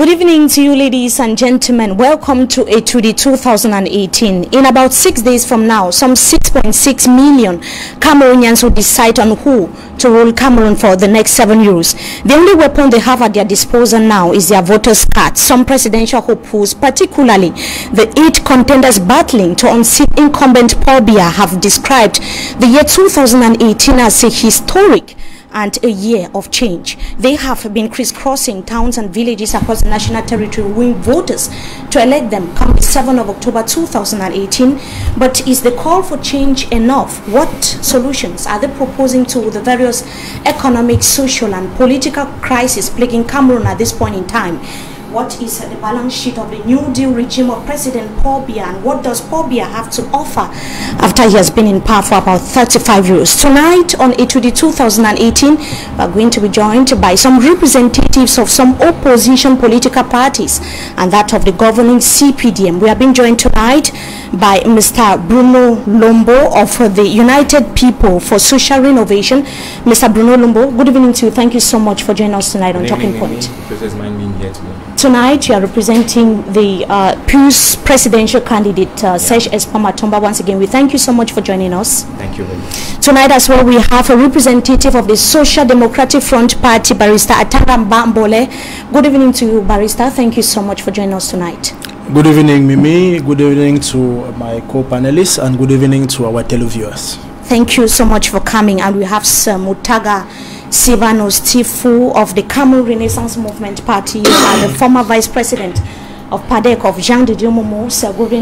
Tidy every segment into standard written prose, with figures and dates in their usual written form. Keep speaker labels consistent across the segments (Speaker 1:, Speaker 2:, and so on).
Speaker 1: Good evening to you, ladies and gentlemen. Welcome to ETOUDI 2018. In about 6 days from now, some 6.6 million Cameroonians will decide on who to rule Cameroon for the next 7 years. The only weapon they have at their disposal now is their voters' cards. Some presidential hopefuls, particularly the 8 contenders battling to unseat incumbent Paul Biya, have described the year 2018 as a historic and a year of change. They have been crisscrossing towns and villages across the national territory, wooing voters to elect them come the 7th of October 2018. But is the call for change enough? What solutions are they proposing to the various economic, social and political crises plaguing Cameroon at this point in time? What is the balance sheet of the New Deal regime of President Paul Biya, and what does Paul Biya have to offer after he has been in power for about 35 years? Tonight on ETOUDI 2018, we are going to be joined by some representatives of some opposition political parties and that of the governing CPDM. We are being joined tonight by Mr. Bruno Lombo of the United People for Social Renovation. Mr. Bruno Lombo, good evening to you. Thank you so much for joining us tonight on Talking Point.
Speaker 2: Pleasure mine being here today.
Speaker 1: Tonight, you are representing the PURS presidential candidate, Sylvanus. Once again, we thank you so much for joining us.
Speaker 2: Thank you very much.
Speaker 1: Tonight as well, we have a representative of the Social Democratic Front Party, Barrister Atanga MBOLE. Good evening to you, Barrister. Thank you so much for joining us tonight.
Speaker 3: Good evening, Mimi. Good evening to my co-panelists, and good evening to our televiewers.
Speaker 1: Thank you so much for coming. And we have Sir MUTAGHA Sylvanus of the Cameroon Renaissance Movement Party, the former Vice President of PADEC of Jean de Dieu Momo. Sir, good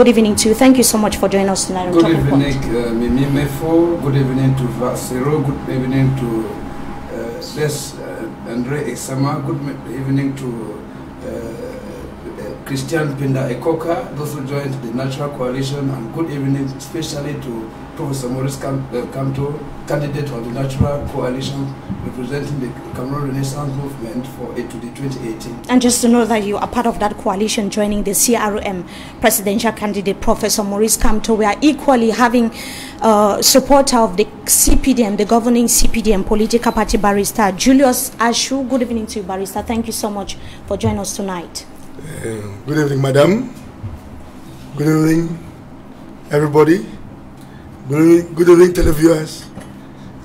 Speaker 1: evening to you. Thank you so much for joining us tonight.
Speaker 4: Good evening, Mimi Mefo. Good evening to Vasero. Good evening to Andre Exama. Good evening to Christian Pinda Ekoka, those who joined the Natural Coalition, and good evening especially to Professor Maurice Kamto, candidate of the Natural Coalition representing the Cameroon Renaissance Movement for ETOUDI 2018.
Speaker 1: And just to know that you are part of that coalition joining the CRM presidential candidate Professor Maurice Kamto, we are equally having support of the CPDM, the governing CPDM political party, Barrister Julius ACHU. Good evening to you, Barrister. Thank you so much for joining us tonight.
Speaker 5: Good evening, madam. Good evening, everybody. Good evening, televiewers.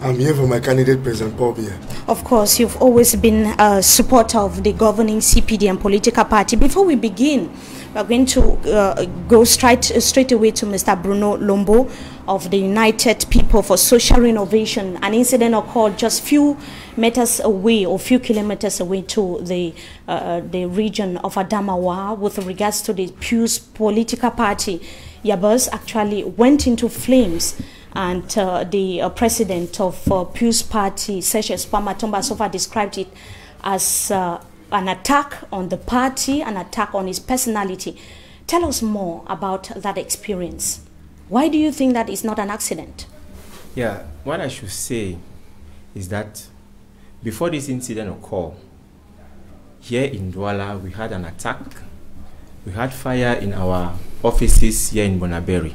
Speaker 5: I'm here for my candidate, President Paul Biya.
Speaker 1: Of course, you've always been a supporter of the governing CPDM political party. Before we begin, we're going to go straight away to Mr. Bruno Lombo of the United People for Social Renovation. An incident occurred just few meters away or few kilometers away to the region of Adamawa with regards to the PURS political party. Your bus actually went into flames, and the president of PURS party, Sylvanus, so far described it as an attack on the party, an attack on his personality. Tell us more about that experience. Why do you think that is not an accident?
Speaker 2: Yeah, what I should say is that before this incident occurred, here in Douala, we had an attack. We had fire in our offices here in Bonaberi.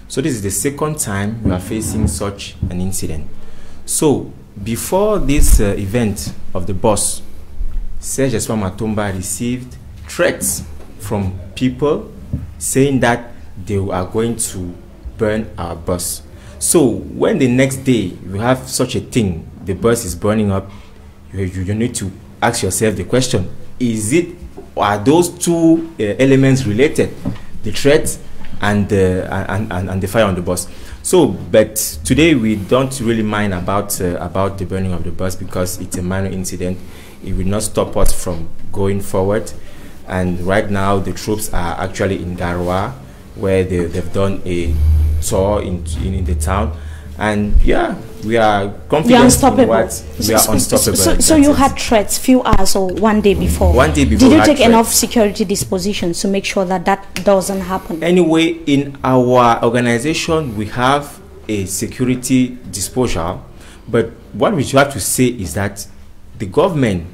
Speaker 2: So this is the second time we are facing such an incident. So before this event of the bus, Sylvanus received threats from people saying that they are going to burn our bus. So when the next day you have such a thing, the bus is burning up, you need to ask yourself the question: are those two elements related, the threat and the fire on the bus? So, but today we don't really mind about the burning of the bus because it's a minor incident. It will not stop us from going forward. And right now the troops are actually in Garoua, where they've done a tour in the town. And yeah, we are confident in what we are unstoppable.
Speaker 1: So you had threats few hours or one day before?
Speaker 2: One day before.
Speaker 1: Did you take enough security dispositions to make sure that that doesn't happen?
Speaker 2: Anyway, in our organization, we have a security disposal. But what we have to say is that the government,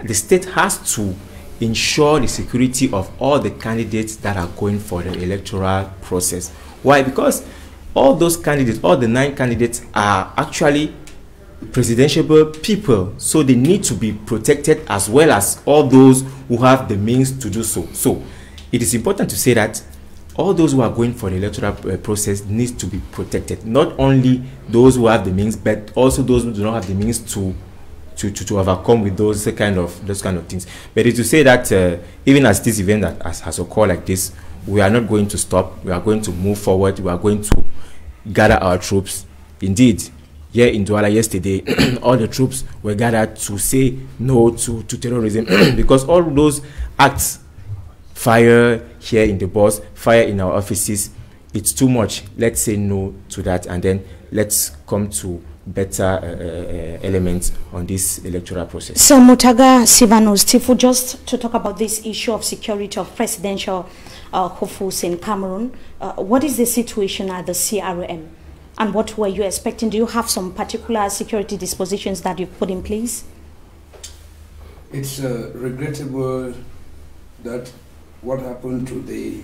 Speaker 2: the state has to ensure the security of all the candidates that are going for the electoral process. Why? Because all those candidates, all the 9 candidates, are actually presidential people, so they need to be protected as well as all those who have the means to do so. So it is important to say that all those who are going for the electoral process needs to be protected. Not only those who have the means, but also those who do not have the means to overcome with those kind of things. But it's to say that even as this event that has occurred like this, we are not going to stop. We are going to move forward. We are going to gather our troops. Indeed, here in Douala yesterday, all the troops were gathered to say no to terrorism because all those acts, fire here in the bus, fire in our offices, it's too much. Let's say no to that, and then let's come to better elements on this electoral process.
Speaker 1: So MUTAGHA, Sylvanus, Tifu, just to talk about this issue of security of presidential hopefuls in Cameroon, what is the situation at the CRM? And what were you expecting? Do you have some particular security dispositions that you've put in place?
Speaker 4: It's regrettable that what happened to the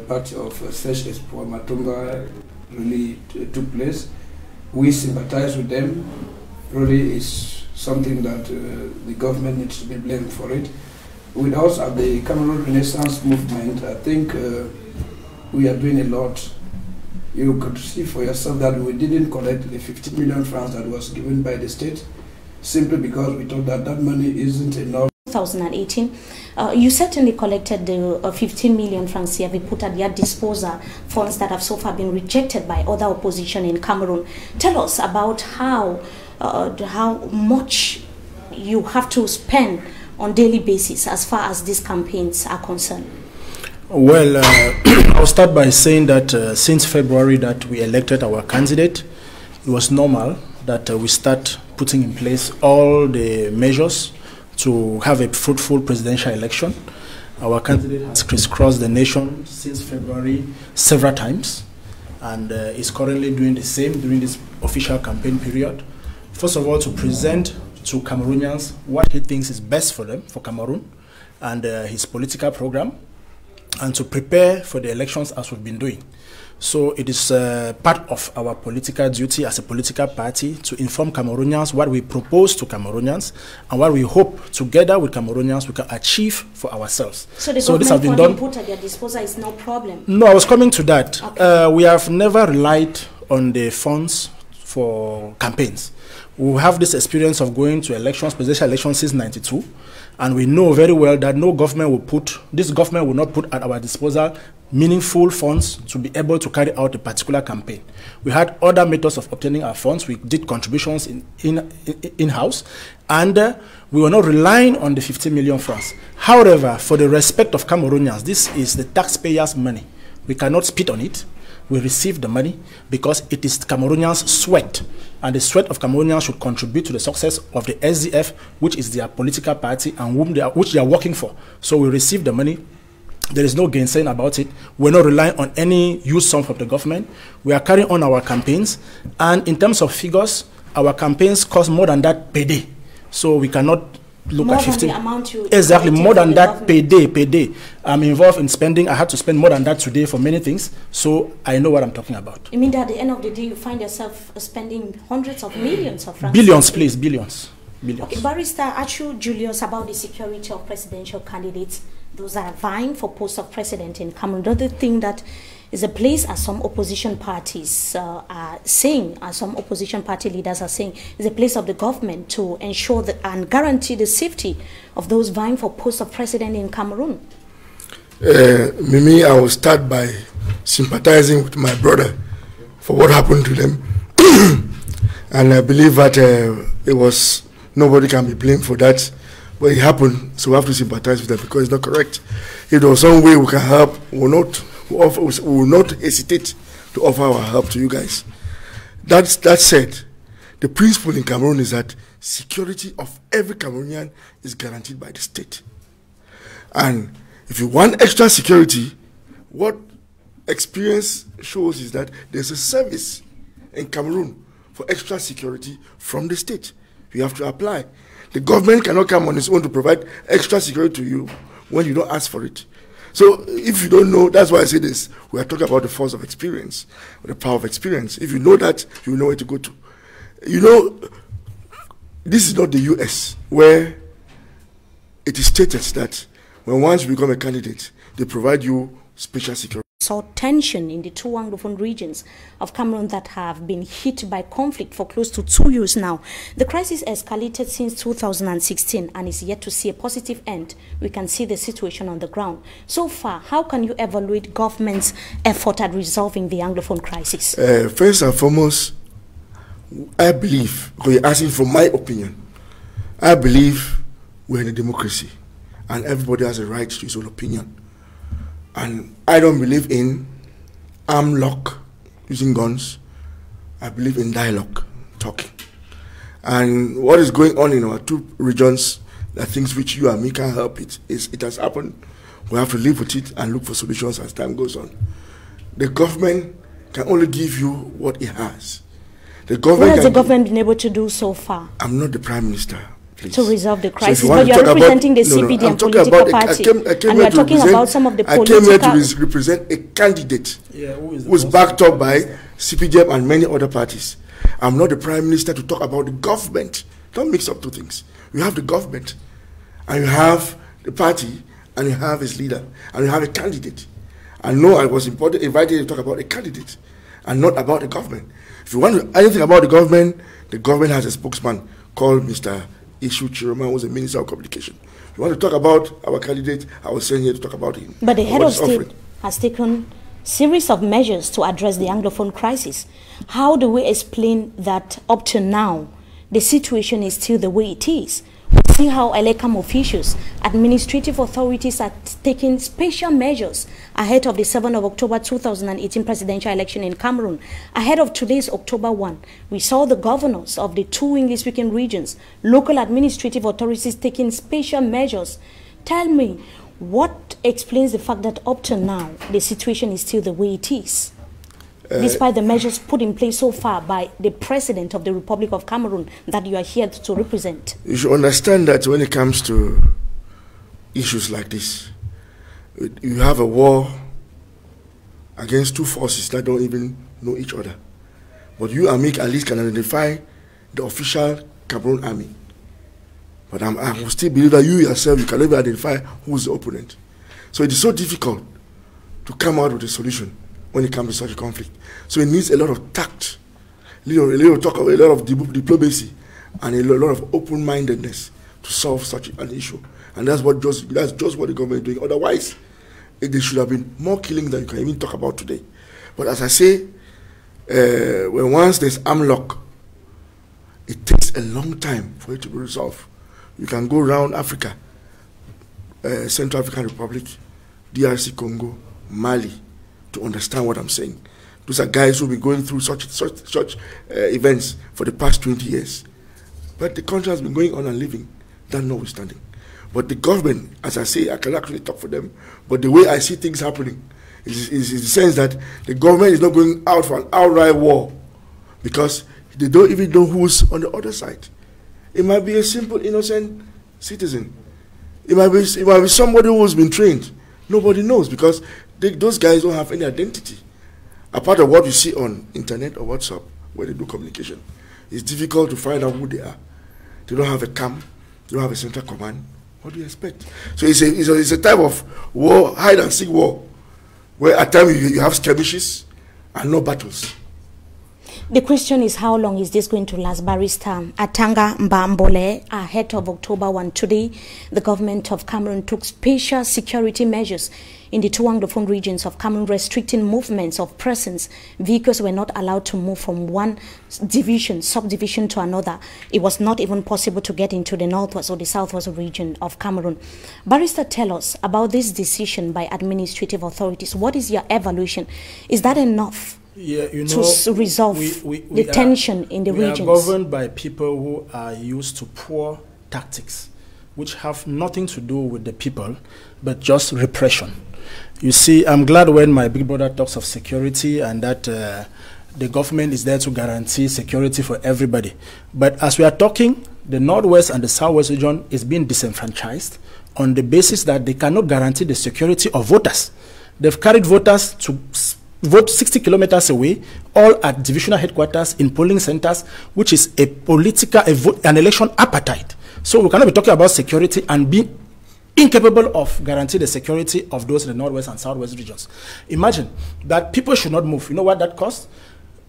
Speaker 4: party of Specialist Paul Matumba really took place. We sympathize with them. Really is something that the government needs to be blamed for it. With us at the Cameroon Renaissance Movement, I think we are doing a lot. You could see for yourself that we didn't collect the 50 million francs that was given by the state, simply because we thought that that money isn't enough.
Speaker 1: 2018, you certainly collected the 15 million francs here we put at your disposal, funds that have so far been rejected by other opposition in Cameroon. Tell us about how much you have to spend on daily basis as far as these campaigns are concerned.
Speaker 3: Well, I'll start by saying that since February that we elected our candidate, it was normal that we start putting in place all the measures to have a fruitful presidential election. Our candidate has crisscrossed the nation since February several times and is currently doing the same during this official campaign period. First of all, to present to Cameroonians what he thinks is best for them, for Cameroon, and his political program, and to prepare for the elections as we've been doing. So it is part of our political duty as a political party to inform Cameroonians what we propose to Cameroonians and what we hope together with Cameroonians we can achieve for ourselves.
Speaker 1: So the government, this has been done. Put at their disposal is no problem? No,
Speaker 3: I was coming to that. Okay. We have never relied on the funds for campaigns. We have this experience of going to elections, presidential elections since '92, and we know very well that no government will put, this government will not put at our disposal meaningful funds to be able to carry out a particular campaign. We had other methods of obtaining our funds. We did contributions in-house, and we were not relying on the 50 million francs. However, for the respect of Cameroonians, this is the taxpayers' money. We cannot spit on it. We receive the money because it is Cameroonians' sweat, and the sweat of Cameroonians should contribute to the success of the SDF, which is their political party and which they are working for. So we receive the money. There is no gainsaying about it. We're not relying on any huge sum from the government. We are carrying on our campaigns, and in terms of figures, our campaigns cost more than that per day. So we cannot look
Speaker 1: more
Speaker 3: at 15.
Speaker 1: Than the amount you
Speaker 3: exactly, more than that per day. I'm involved in spending. I had to spend more than that today for many things, so I know what I'm talking about.
Speaker 1: You mean that at the end of the day, you find yourself spending hundreds of millions of francs?
Speaker 3: Billions, please, billions.
Speaker 1: Okay, Barrister ACHU, Julius, about the security of presidential candidates, those that are vying for post of president in Cameroon. Do they think that is a place, as some opposition parties are saying, as some opposition party leaders are saying, is a place of the government to ensure that and guarantee the safety of those vying for post of president in Cameroon?
Speaker 5: Mimi, I will start by sympathizing with my brother for what happened to them. And I believe that it was, nobody can be blamed for that. But it happened, so we have to sympathize with them because it's not correct. If there was some way we can help, we will not hesitate to offer our help to you guys. That said, the principle in Cameroon is that security of every Cameroonian is guaranteed by the state. And if you want extra security, what experience shows is that there's a service in Cameroon for extra security from the state. You have to apply. The government cannot come on its own to provide extra security to you when you don't ask for it. So if you don't know, that's why I say this, we are talking about the force of experience, or the power of experience. If you know that, you know where to go to. You know, this is not the US, where it is stated that when once you become a candidate, they provide you special security.
Speaker 1: Saw tension in the two Anglophone regions of Cameroon that have been hit by conflict for close to 2 years now. The crisis escalated since 2016 and is yet to see a positive end. We can see the situation on the ground. So far, how can you evaluate government's effort at resolving the Anglophone crisis?
Speaker 5: First and foremost, I believe, because you're asking for my opinion, I believe we're in a democracy and everybody has a right to his own opinion. And I don't believe in arm lock, using guns. I believe in dialogue, talking. And what is going on in our two regions, the things which you and me can't help it has happened. We have to live with it and look for solutions as time goes on. The government can only give you what it has.
Speaker 1: What has the government been able to do so far?
Speaker 5: I'm not the Prime Minister. Please.
Speaker 1: To resolve the crisis, so but you are representing the CPDM political party, and we are talking about some of the political...
Speaker 5: I came here to represent a candidate who is backed up by CPDM and many other parties. I'm not the Prime Minister to talk about the government. Don't mix up two things. You have the government, and you have the party, and you have its leader, and you have a candidate. I know I was invited to talk about a candidate, and not about the government. If you want to know anything about the government has a spokesman called Mr. ACHU, who was the Minister of Communication. If you want to talk about our candidate, I was sent here to talk about him.
Speaker 1: But the head of state has taken a series of measures to address the Anglophone crisis. How do we explain that up to now, the situation is still the way it is? We see how ELECAM officials, administrative authorities are taking special measures ahead of the 7th of October 2018 presidential election in Cameroon. Ahead of today's October 1, we saw the governors of the two English-speaking regions, local administrative authorities taking special measures. Tell me, what explains the fact that up to now, the situation is still the way it is? Despite the measures put in place so far by the President of the Republic of Cameroon that you are here to represent.
Speaker 5: You should understand that when it comes to issues like this, you have a war against two forces that don't even know each other. But you and me at least can identify the official Cameroon army. But I will still believe that you yourself, you can never identify who's the opponent. So it is so difficult to come out with a solution when it comes to such a conflict. So it needs a lot of tact, a lot of diplomacy, and a lot of open-mindedness to solve such an issue. And that's just what the government is doing. Otherwise, there should have been more killing than you can even talk about today. But as I say, when once there's arm lock, it takes a long time for it to be resolved. You can go around Africa, Central African Republic, DRC Congo, Mali, to understand what I'm saying. Those are guys who've been going through such events for the past 20 years. But the country has been going on and living, that notwithstanding. But the government, as I say, I can actually talk for them, but the way I see things happening is in the sense that the government is not going out for an outright war because they don't even know who's on the other side. It might be a simple, innocent citizen. It might be somebody who's been trained. Nobody knows because those guys don't have any identity. Apart of what you see on internet or WhatsApp, where they do communication, it's difficult to find out who they are. They don't have a camp, they don't have a central command. What do you expect? So it's a type of war, hide and seek war, where at times you have skirmishes and no battles.
Speaker 1: The question is, how long is this going to last? Barrister Atanga MBOLE, ahead of October 1 today, the government of Cameroon took special security measures in the two Anglophone regions of Cameroon, restricting movements of persons. Vehicles were not allowed to move from one subdivision to another. It was not even possible to get into the northwest or the southwest region of Cameroon. Barrister, tell us about this decision by administrative authorities. What is your evaluation? Is that enough?
Speaker 3: Yeah, you know,
Speaker 1: to resolve the tension in the regions?
Speaker 3: We are governed by people who are used to poor tactics, which have nothing to do with the people, but just repression. You see, I'm glad when my big brother talks of security and that the government is there to guarantee security for everybody. But as we are talking, the northwest and the southwest region is being disenfranchised on the basis that they cannot guarantee the security of voters. They've carried voters to vote 60 kilometers away, all at divisional headquarters in polling centers, which is a political, an election apartheid. So we cannot be talking about security and be incapable of guaranteeing the security of those in the northwest and southwest regions. Imagine that people should not move. You know what that costs?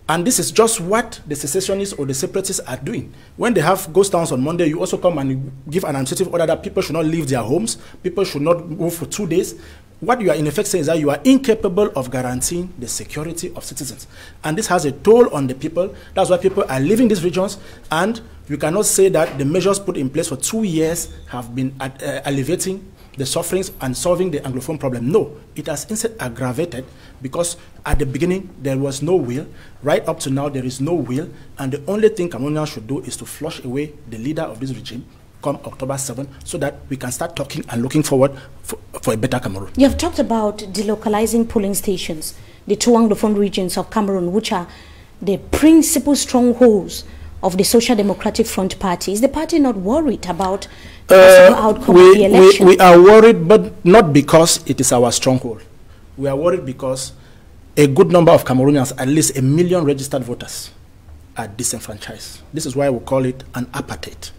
Speaker 3: And this is just what the secessionists or the separatists are doing. When they have ghost towns on Monday, you also come and give an administrative order that people should not leave their homes, people should not move for 2 days. What you are in effect saying is that you are incapable of guaranteeing the security of citizens. And this has a toll on the people. That's why people are leaving these regions, and you cannot say that the measures put in place for 2 years have been alleviating the sufferings and solving the Anglophone problem. No, it has instead aggravated, because at the beginning there was no will. Right up to now there is no will, and the only thing Cameroonians should do is to flush away the leader of this regime come October 7, so that we can start talking and looking forward for a better Cameroon.
Speaker 1: You have talked about delocalizing polling stations, the two Anglophone regions of Cameroon, which are the principal strongholds of the Social Democratic Front Party. Is the party not worried about the outcome of the election?
Speaker 3: We are worried, but not because it is our stronghold. We are worried because a good number of Cameroonians, at least 1 million registered voters, are disenfranchised. This is why we call it an apartheid.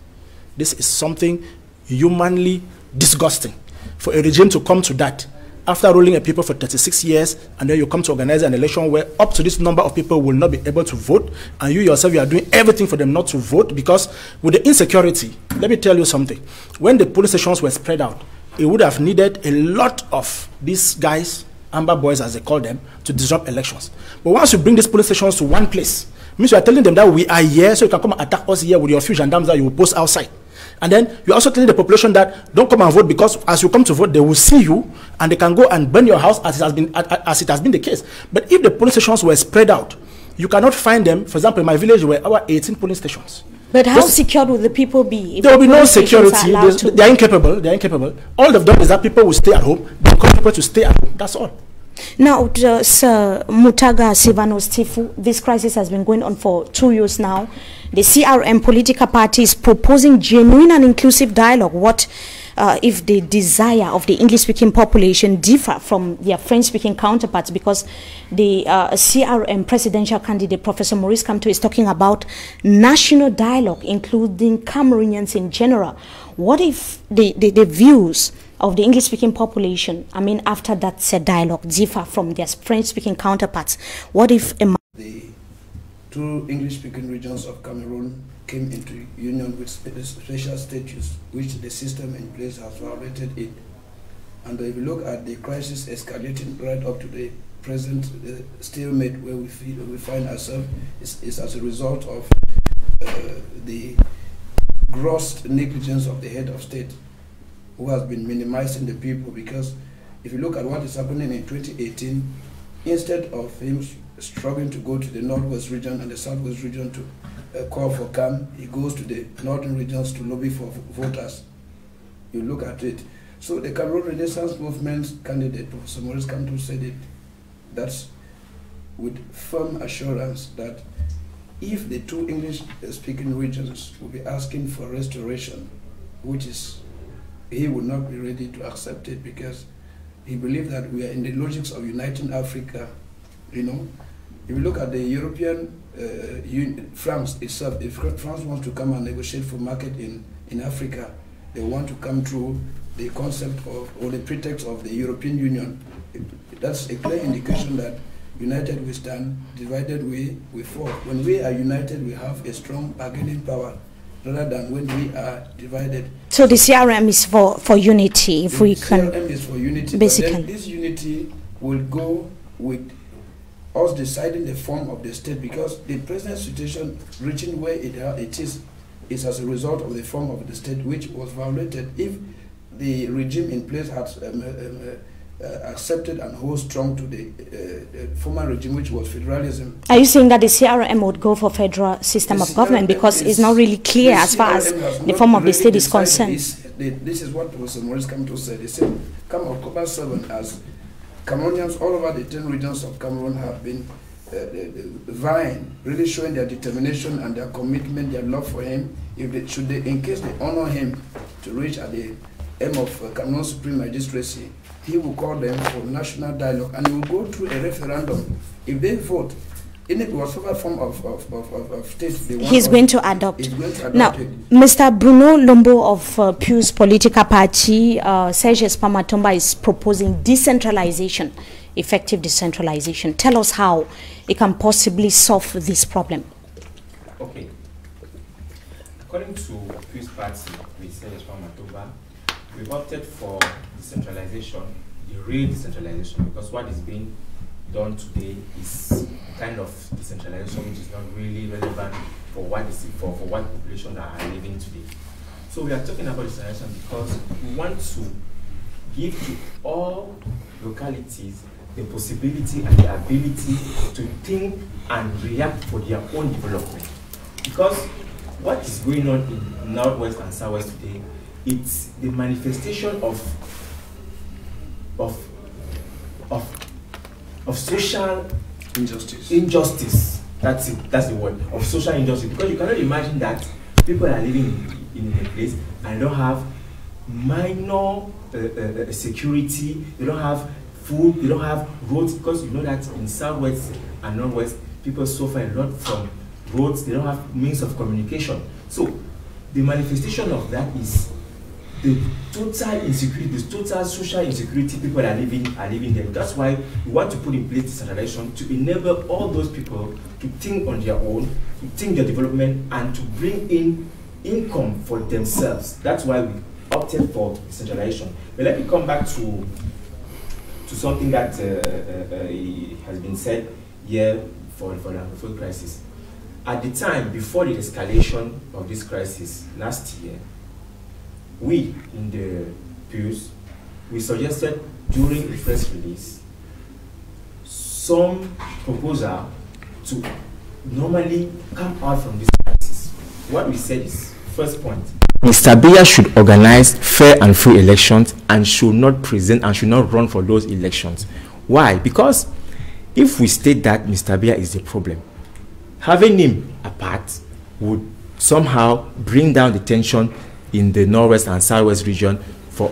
Speaker 3: This is something humanly disgusting for a regime to come to that after ruling a people for 36 years, and then you come to organize an election where up to this number of people will not be able to vote, and you yourself, you are doing everything for them not to vote. Because with the insecurity, let me tell you something, when the police stations were spread out, it would have needed a lot of these guys, Amber Boys as they call them, to disrupt elections. But once you bring these police stations to one place, means you are telling them that we are here, so you can come and attack us here with your few gendarmes that you will post outside. And then you're also telling the population that don't come and vote, because as you come to vote, they will see you and they can go and burn your house, as it has been the case. But if the police stations were spread out, you cannot find them. For example, in my village, there were our 18 polling stations.
Speaker 1: But how secure will the people be?
Speaker 3: There will be no security. They are incapable. They are incapable. All they've done is that people will stay at home. They encourage people to stay at home. That's all.
Speaker 1: Now, Sir MUTAGHA, Sylvanus, Tifu, this crisis has been going on for 2 years now. The CRM political party is proposing genuine and inclusive dialogue. What if the desire of the English-speaking population differ from their French-speaking counterparts? Because the CRM presidential candidate, Professor Maurice Kamto, is talking about national dialogue, including Cameroonians in general. What if the views of the English-speaking population, I mean, after that said dialogue, differ from their French-speaking counterparts? What if
Speaker 4: the two English-speaking regions of Cameroon came into union with special status, which the system in place has violated it? And if you look at the crisis escalating right up to the present stalemate where we find ourselves, is as a result of the gross negligence of the head of state, who has been minimizing the people. Because if you look at what is happening in 2018, instead of him struggling to go to the northwest region and the southwest region to call for calm, he goes to the northern regions to lobby for voters. You look at it. So the Cameroon Renaissance Movement's candidate, Professor Maurice Kamto, said it, that's with firm assurance that if the two English-speaking regions will be asking for restoration, which is, he would not be ready to accept it, because he believed that we are in the logics of uniting Africa. You know, if you look at the European France itself, if France wants to come and negotiate for market in Africa, they want to come through the concept of, or the pretext of, the European Union. That's a clear indication that united we stand, divided we fall. When we are united, we have a strong bargaining power, rather than when we are divided.
Speaker 1: So the CRM is for unity, if we can.
Speaker 4: CRM is for unity,
Speaker 1: basically.
Speaker 4: But then this unity will go with us deciding the form of the state, because the present situation reaching where it is as a result of the form of the state, which was violated. If the regime in place had accepted and hold strong to the former regime, which was federalism.
Speaker 1: Are you saying that the CRM would go for federal system of government, because it's not really clear as far as the form of the state is concerned?
Speaker 4: This is what Professor Maurice Kamto said. He said, come October 7, as Cameroonians all over the 10 regions of Cameroon have been vying, really showing their determination and their commitment, their love for him. In case they honor him to reach at the aim of Cameroon Supreme Magistracy, he will call them for national dialogue and he will go through a referendum. If they vote, in whatever form of state they want,
Speaker 1: he's going to adopt.
Speaker 4: He's going to adopt
Speaker 1: now,
Speaker 4: it.
Speaker 1: Mr. Bruno Lombo of PURS political party, Serge Spamatomba is proposing decentralization, effective decentralization. Tell us how it can possibly solve this problem.
Speaker 2: Okay. According to PURS party with Serge Spamatomba, we opted for decentralization, the real decentralization, because what is being done today is kind of decentralization which is not really relevant for what population that are living today. So we are talking about decentralization because we want to give to all localities the possibility and the ability to think and react for their own development. Because what is going on in Northwest and Southwest today, it's the manifestation of social injustice. That's it. That's the word, of social injustice. Because you cannot imagine that people are living in a place and don't have minor security, they don't have food, they don't have roads, because you know that in Southwest and Northwest, people suffer a lot from roads, they don't have means of communication. So the manifestation of that is the total insecurity, the total social insecurity people are living there. That's why we want to put in place decentralization to enable all those people to think on their own, to think their development, and to bring in income for themselves. That's why we opted for decentralization. But let me come back to something that has been said here for the food crisis. At the time, before the escalation of this crisis last year, we in the PURS, we suggested during the press release some proposal to normally come out from this crisis. What we said is, first point, Mr. Biya should organize fair and free elections and should not present and should not run for those elections. Why? Because if we state that Mr. Biya is the problem, having him apart would somehow bring down the tension in the Northwest and Southwest region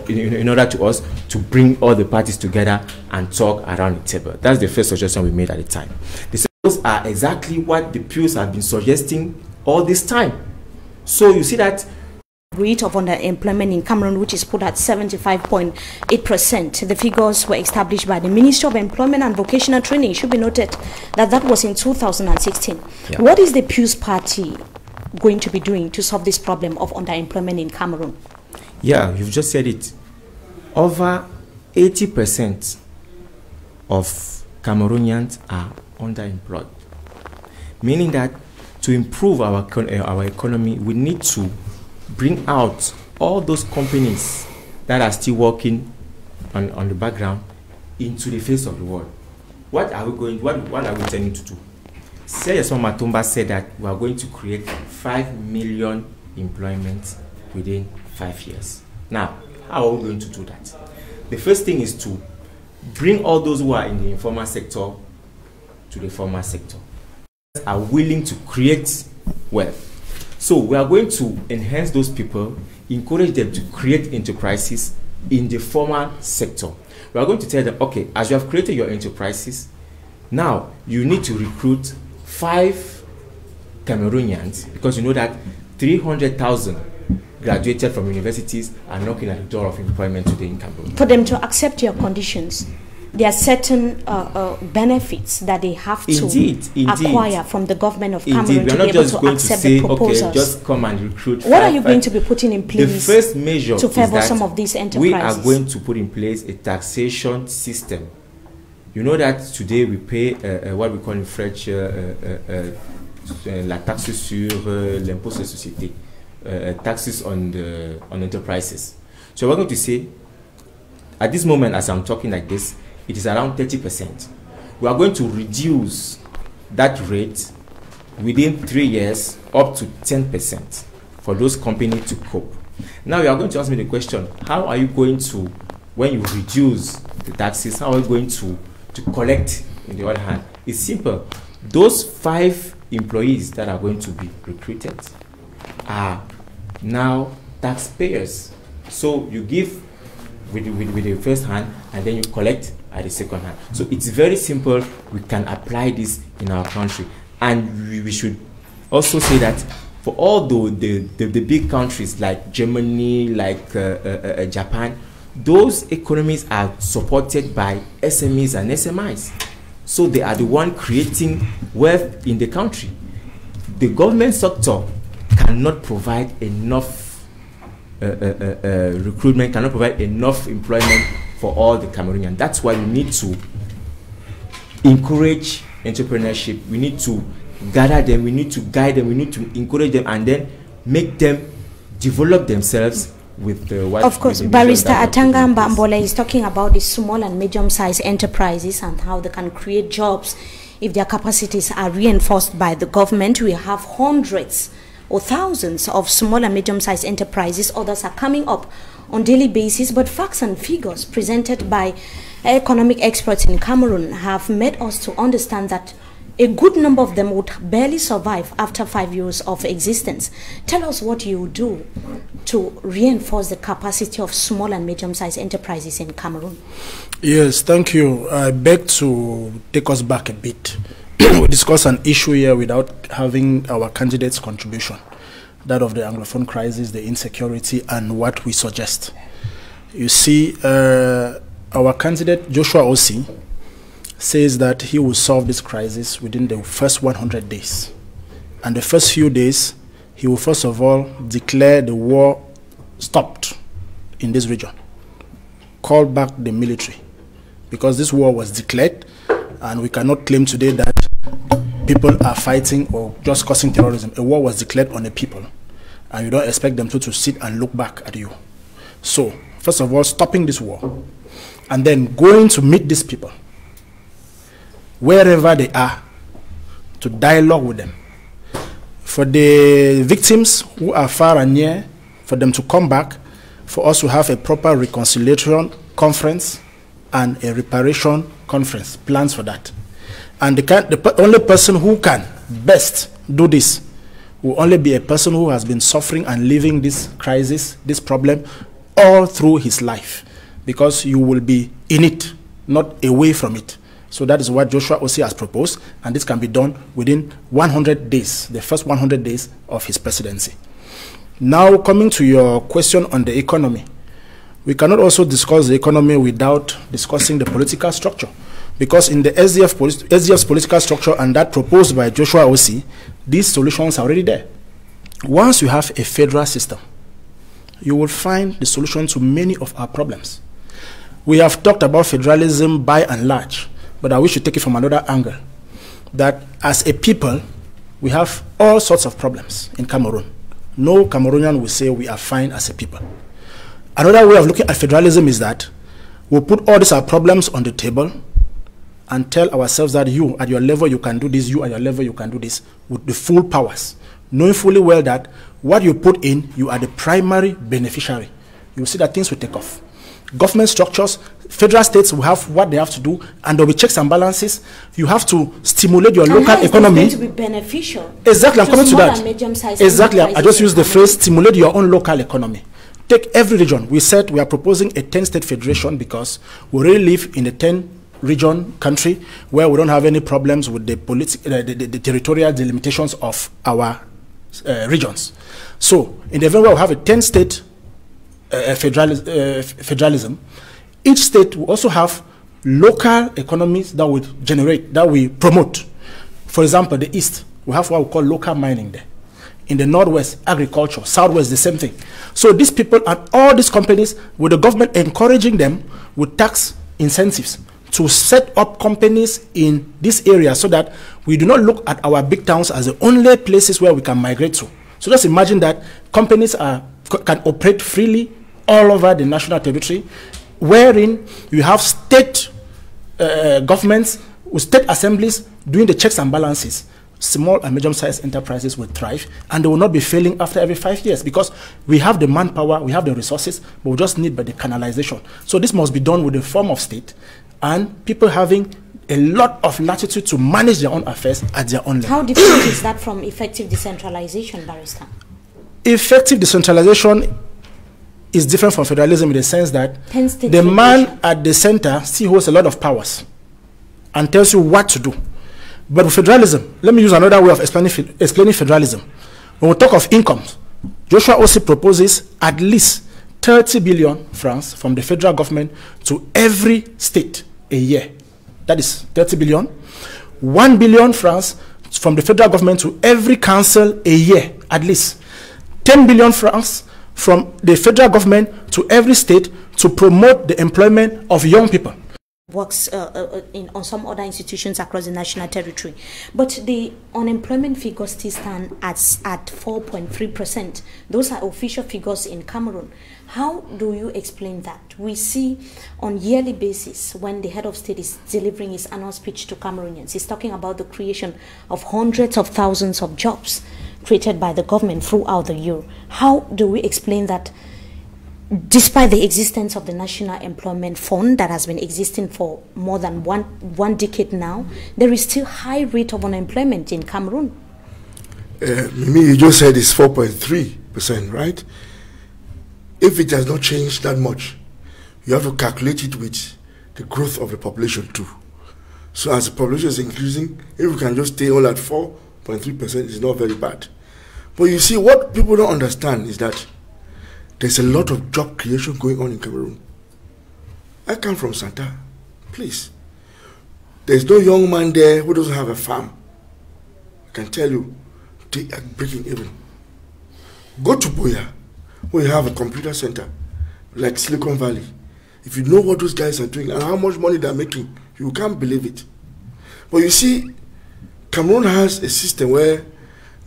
Speaker 2: in order to us to bring all the parties together and talk around the table. That's the first suggestion we made at the time. The suggestions are exactly what the PURS have been suggesting all this time. So you see that
Speaker 1: rate of underemployment in Cameroon, which is put at 75.8%. The figures were established by the Ministry of Employment and Vocational Training. It should be noted that that was in 2016. Yeah. What is the PURS party going to be doing to solve this problem of underemployment in Cameroon?
Speaker 2: Yeah, you've just said it. Over 80% of Cameroonians are underemployed, meaning that to improve our economy, we need to bring out all those companies that are still working on the background into the face of the world. What are we intending to do? Serge Spamatomba said that we are going to create 5 million employments within 5 years. Now, how are we going to do that? The first thing is to bring all those who are in the informal sector to the formal sector, are willing to create wealth. So we are going to enhance those people, encourage them to create enterprises in the formal sector. We are going to tell them, okay, as you have created your enterprises, now you need to recruit 5 Cameroonians, because you know that 300,000 graduated from universities are knocking at the door of employment today in Cameroon.
Speaker 1: For them to accept your conditions, there are certain benefits that they have to acquire from the government of Cameroon to be able to accept the proposals. Okay, just come and recruit. What are you going to be putting in place?
Speaker 2: The first measure
Speaker 1: to favor some of these enterprises?
Speaker 2: We are going to put in place a taxation system. You know that today we pay what we call in French la taxe sur l'impôt sur société, taxes on enterprises. So we're going to say, at this moment, as I'm talking like this, it is around 30%. We are going to reduce that rate within 3 years up to 10% for those companies to cope. Now you are going to ask me the question, how are you going to, when you reduce the taxes, how are you going to collect in the other hand? It's simple. Those 5 employees that are going to be recruited are now taxpayers So you give with the first hand, and then you collect at the second hand. So it's very simple. We can apply this in our country, and we should also say that for all the big countries like Germany, like Japan, those economies are supported by SMEs and SMIs. So they are the one creating wealth in the country. The government sector cannot provide enough recruitment, cannot provide enough employment for all the Cameroonians. That's why we need to encourage entrepreneurship. We need to gather them, we need to guide them, we need to encourage them, and then make them develop themselves with the what.
Speaker 1: Of course, Barrister Atanga MBOLE is talking about the small and medium-sized enterprises and how they can create jobs if their capacities are reinforced by the government. We have hundreds or thousands of small and medium-sized enterprises. Others are coming up on daily basis, but facts and figures presented by economic experts in Cameroon have made us to understand that a good number of them would barely survive after 5 years of existence. Tell us what you do to reinforce the capacity of small and medium-sized enterprises in Cameroon.
Speaker 3: Yes, thank you. I beg to take us back a bit. We discuss an issue here without having our candidates' contribution, that of the Anglophone crisis, the insecurity, and what we suggest. You see, our candidate, Joshua Osei, says that he will solve this crisis within the first 100 days. And the first few days, he will first of all declare the war stopped in this region, call back the military, because this war was declared, and we cannot claim today that people are fighting or just causing terrorism. A war was declared on the people, and you don't expect them to sit and look back at you. So, first of all, stopping this war, and then going to meet these people, wherever they are, to dialogue with them. For the victims who are far and near, for them to come back, for us to have a proper reconciliation conference and a reparation conference, plans for that. And the only person who can best do this will only be a person who has been suffering and living this crisis, this problem, all through his life, because you will be in it, not away from it. So that is what Joshua Osei has proposed, and this can be done within 100 days, the first 100 days of his presidency. Now, coming to your question on the economy, we cannot also discuss the economy without discussing the political structure, because in the SDF's political structure and that proposed by Joshua Osei, these solutions are already there. Once you have a federal system, you will find the solution to many of our problems. We have talked about federalism by and large, but I wish to take it from another angle, that as a people, we have all sorts of problems in Cameroon. No Cameroonian will say we are fine as a people. Another way of looking at federalism is that we'll put all these our problems on the table and tell ourselves that you, at your level, you can do this, you, at your level, you can do this, with the full powers, knowing fully well that what you put in, you are the primary beneficiary. You will see that things will take off. Government structures, federal states will have what they have to do, and there will be checks and balances. You have to stimulate your local economy.
Speaker 1: Going to be beneficial.
Speaker 3: Exactly, I'm coming to that. Exactly, I just use the phrase stimulate your own local economy. Take every region. We said we are proposing a 10-state federation because we really live in a 10-region country where we don't have any problems with the territorial delimitations of our regions. So, in the event where we have a 10-state federalism, each state will also have local economies that will generate, that we promote. For example, the East, we have what we call local mining there. In the Northwest, agriculture. Southwest, the same thing. So these people and all these companies, with the government encouraging them with tax incentives to set up companies in this area so that we do not look at our big towns as the only places where we can migrate to. So just imagine that companies can operate freely all over the national territory, wherein you have state governments with state assemblies doing the checks and balances. Small and medium-sized enterprises will thrive, and they will not be failing after every 5 years, because we have the manpower, we have the resources, but we just need the canalization. So this must be done with a form of state, and people having a lot of latitude to manage their own affairs at their own level.
Speaker 1: How different is that from effective decentralization, Barrister?
Speaker 3: Effective decentralization is different from federalism in the sense that the man at the center still holds a lot of powers and tells you what to do. But with federalism, let me use another way of explaining federalism. When we talk of incomes, Joshua also proposes at least 30 billion francs from the federal government to every state a year. That is 30 billion. 1 billion francs from the federal government to every council a year, at least. 10 billion francs from the federal government to every state to promote the employment of young people.
Speaker 1: Works on some other institutions across the national territory. But the unemployment figures still stand at 4.3%. Those are official figures in Cameroon. How do you explain that? We see on yearly basis when the head of state is delivering his annual speech to Cameroonians, he's talking about the creation of hundreds of thousands of jobs created by the government throughout the year. How do we explain that despite the existence of the National Employment Fund that has been existing for more than one decade now, there is still high rate of unemployment in Cameroon?
Speaker 5: Mimi, you just said it's 4.3%, right? If it has not changed that much, you have to calculate it with the growth of the population too. So as the population is increasing, if we can just stay all at 4.3%, it's not very bad. But you see, what people don't understand is that there's a lot of job creation going on in Cameroon. I come from Santa, please. There's no young man there who doesn't have a farm. I can tell you, they are breaking even. Go to Boya, where you have a computer center, like Silicon Valley. If you know what those guys are doing and how much money they're making, you can't believe it. But you see, Cameroon has a system where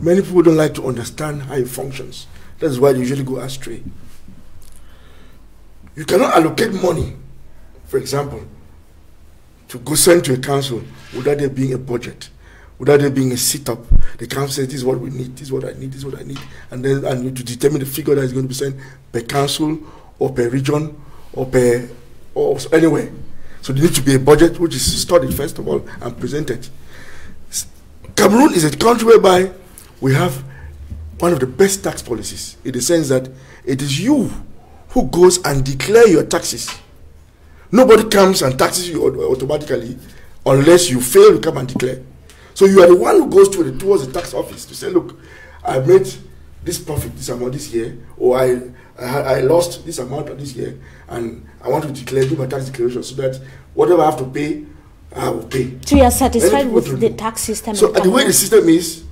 Speaker 5: many people don't like to understand how it functions. That's why they usually go astray. You cannot allocate money, for example, to go send to a council without there being a budget, without there being a sit-up. The council says, this is what we need, this is what I need, this is what I need. And then you to determine the figure that is going to be sent per council or per region or anywhere. So there needs to be a budget which is studied first of all and presented. Cameroon is a country whereby we have one of the best tax policies in the sense that it is you who goes and declare your taxes. Nobody comes and taxes you automatically unless you fail to come and declare. So you are the one who goes towards the tax office to say, look, I made this profit, this amount this year, or I lost this amount this year, and I want to declare, do my tax declaration so that whatever I have to pay, I will pay.
Speaker 1: So you are satisfied with the tax system?
Speaker 5: So the way the system is,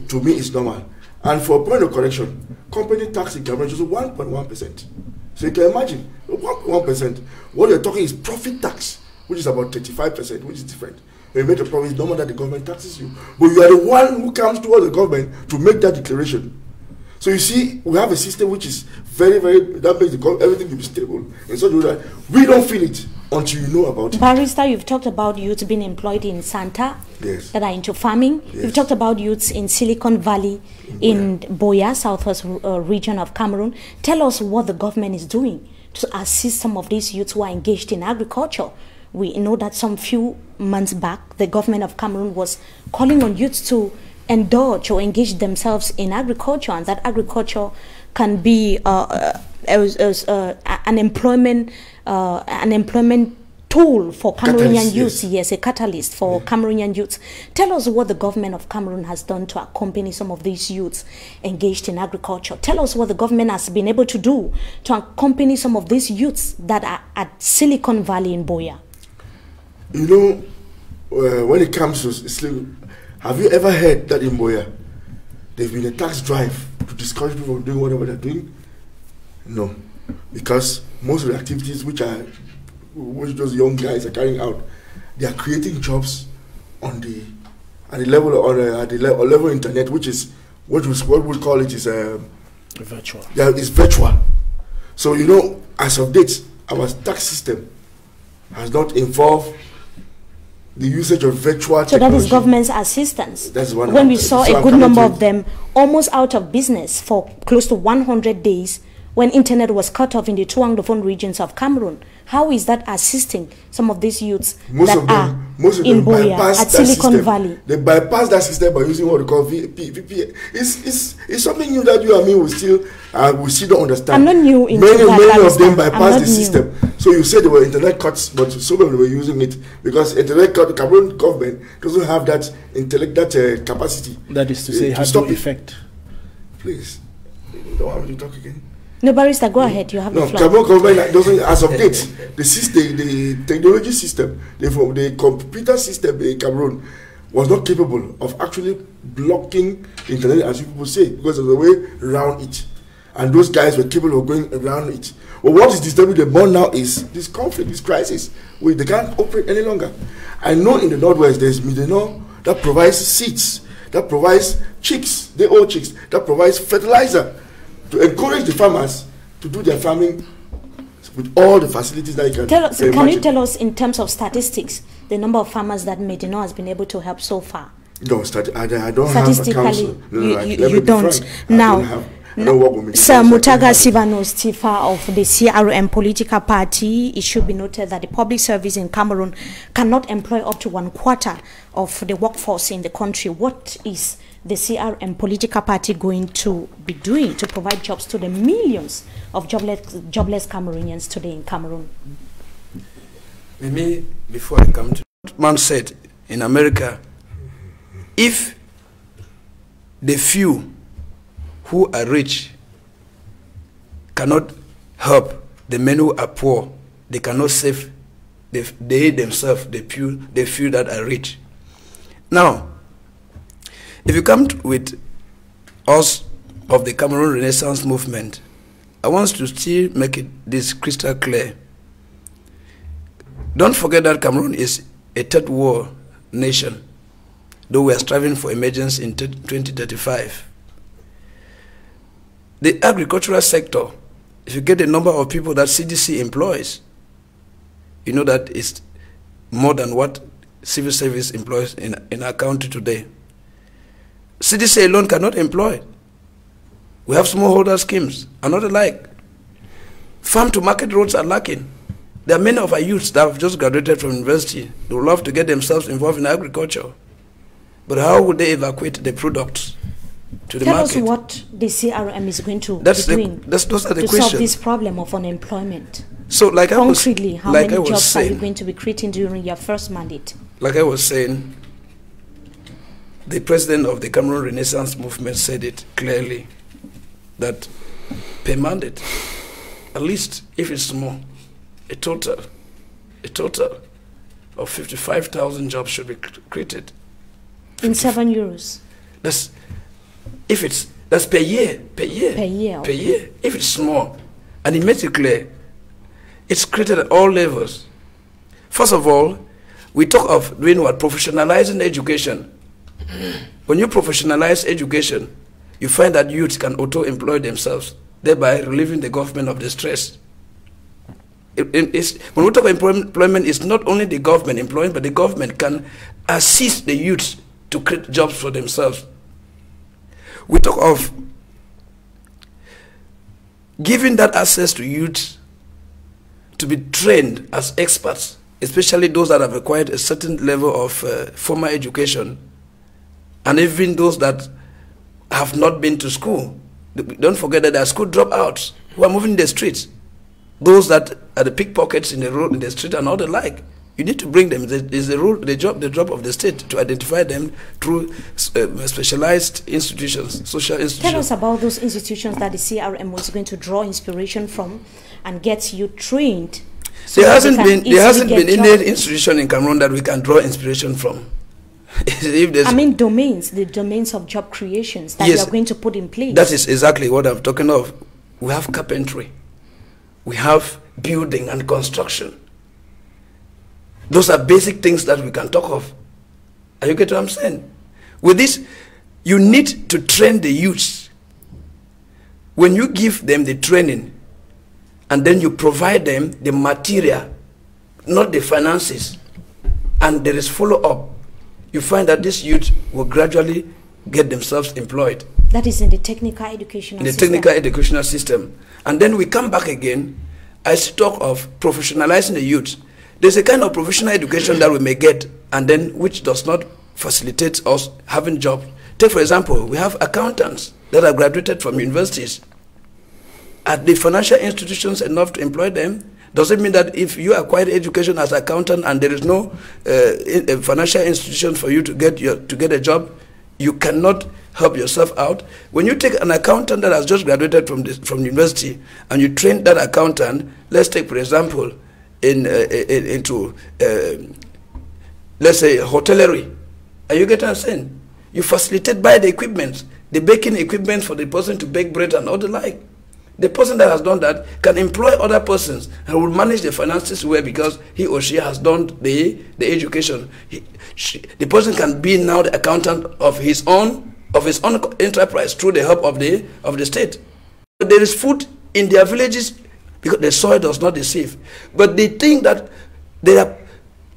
Speaker 5: to me, it's normal. And for a point of correction, company tax in Cameroon is just 1.1%. So you can imagine, 1.1%. What you're talking is profit tax, which is about 35%, which is different. When you make a profit, it's normal that the government taxes you. But you are the one who comes towards the government to make that declaration. So you see, we have a system which is very, that makes everything to be stable. And so that we don't feel it until you know about it.
Speaker 1: Barrister, you've talked about youths being employed in Santa,
Speaker 5: yes, that
Speaker 1: are into farming. Yes. You've talked about youths in Silicon Valley, in Boya, southwest region of Cameroon. Tell us what the government is doing to assist some of these youths who are engaged in agriculture. We know that some few months back, the government of Cameroon was calling on youths to indulge or engage themselves in agriculture, and that agriculture can be an employment tool for Cameroonian youth. Yes, a catalyst for Cameroonian youth. Tell us what the government of Cameroon has done to accompany some of these youths engaged in agriculture. Tell us what the government has been able to do to accompany some of these youths that are at Silicon Valley in Boya.
Speaker 5: You know, when it comes to have you ever heard that in Boya there's been a tax drive to discourage people from doing whatever they're doing? No, because most of the activities which those young guys are carrying out, they are creating jobs at the level internet, which is what we call it is
Speaker 3: virtual.
Speaker 5: Yeah, it's virtual. So you know, as of date, our tax system has not involved the usage of virtual technology.
Speaker 1: So that is government's assistance.
Speaker 5: That's one.
Speaker 1: When we saw a good number of them almost out of business for close to 100 days when internet was cut off in the two Anglophone regions of Cameroon? How is that assisting some of these youths most that are in Boya, at Silicon Valley?
Speaker 5: They bypass that system by using what we call VPN. It's something new that you and me will still don't understand.
Speaker 1: I'm not new in
Speaker 5: many of them bypass the system. So you said there were internet cuts, but so many were using it because internet cut. The Cameroon government doesn't have that capacity.
Speaker 3: That is to say, has no effect. Please,
Speaker 5: you don't want me to talk again.
Speaker 1: No, Barrister, go ahead. You have the floor.
Speaker 5: Cameroon government doesn't, as of date, the technology system, the computer system in Cameroon was not capable of actually blocking the internet, as people say, because of the way around it. And those guys were capable of going around it. But what is disturbing them more now is this conflict, this crisis, where they can't operate any longer. I know in the Northwest there's Mideno that provides seeds, that provides chicks, they own chicks, that provides fertilizer to encourage the farmers to do their farming with all the facilities that you can.
Speaker 1: Can you tell us in terms of statistics the number of farmers that Medino has been able to help so far?
Speaker 5: No, I don't have a council.
Speaker 1: You don't. Now, Sir MUTAGHA Sylvanus, Tifa of the CRM political party, it should be noted that the public service in Cameroon cannot employ up to 1/4 of the workforce in the country. What is the CRM political party going to be doing to provide jobs to the millions of jobless Cameroonians today in Cameroon?
Speaker 4: Maybe before I come to what man said in America, if the few who are rich cannot help the men who are poor, they cannot save they themselves, the few that are rich. Now, if you come with us of the Cameroon Renaissance movement, I want to still make this crystal clear. Don't forget that Cameroon is a third world nation, though we are striving for emergence in 2035. The agricultural sector, if you get the number of people that CDC employs, you know that it's more than what civil service employs in our country today. CDC alone cannot employ. We have smallholder schemes and not the like. Farm to market roads are lacking. There are many of our youths that have just graduated from university. They would love to get themselves involved in agriculture. But how would they evacuate the products to the market?
Speaker 1: Tell us what the CRM is going to be doing to solve this problem of unemployment.
Speaker 5: So, like
Speaker 1: concretely, how many jobs are you going to be creating during your first mandate?
Speaker 5: Like I was saying, the president of the Cameroon Renaissance movement said it clearly that per mandate, at least if it's small, a total of 55,000 jobs should be created.
Speaker 1: In 7 euros.
Speaker 5: That's per year. Per year. If it's small, and he makes it clear, it's created at all levels. First of all, we talk of doing what? Professionalizing education. When you professionalize education, you find that youth can auto-employ themselves, thereby relieving the government of the stress. When we talk about employment, it's not only the government employing, but the government can assist the youth to create jobs for themselves. We talk of giving that access to youth to be trained as experts, especially those that have acquired a certain level of formal education, and even those that have not been to school. Don't forget that there are school dropouts who are moving the streets. Those that are the pickpockets in the road, in the street, and all the like. You need to bring them. It's the job of the state to identify them through specialized institutions, social institutions.
Speaker 1: Tell us about those institutions that the CRM was going to draw inspiration from and get you trained. So there hasn't been any
Speaker 5: institution in Cameroon that we can draw inspiration from.
Speaker 1: I mean the domains of job creations that you are going to put in place.
Speaker 5: That is exactly what I'm talking of. We have carpentry. We have building and construction. Those are basic things that we can talk of. Are you getting what I'm saying? With this, you need to train the youths. When you give them the training, and then you provide them the material, not the finances, and there is follow-up, you find that this youth will gradually get themselves employed.
Speaker 1: That is in the technical educational system.
Speaker 4: Technical educational system. And then we come back again, I talk of professionalizing the youth. There's a kind of professional education that we may get, and then which does not facilitate us having jobs. Take, for example, we have accountants that are graduated from universities. Are the financial institutions enough to employ them? Does it mean that if you acquire education as accountant and there is no financial institution for you to get a job, you cannot help yourself out? When you take an accountant that has just graduated from university and you train that accountant, let's take, for example, into let's say hotellery, are you getting what I'm saying? You facilitate by the equipment, the baking equipment for the person to bake bread and all the like. The person that has done that can employ other persons and will manage the finances well because he or she has done the education. The person can be now the accountant of his own enterprise through the help of the state. But there is food in their villages because the soil does not deceive. But they think that there are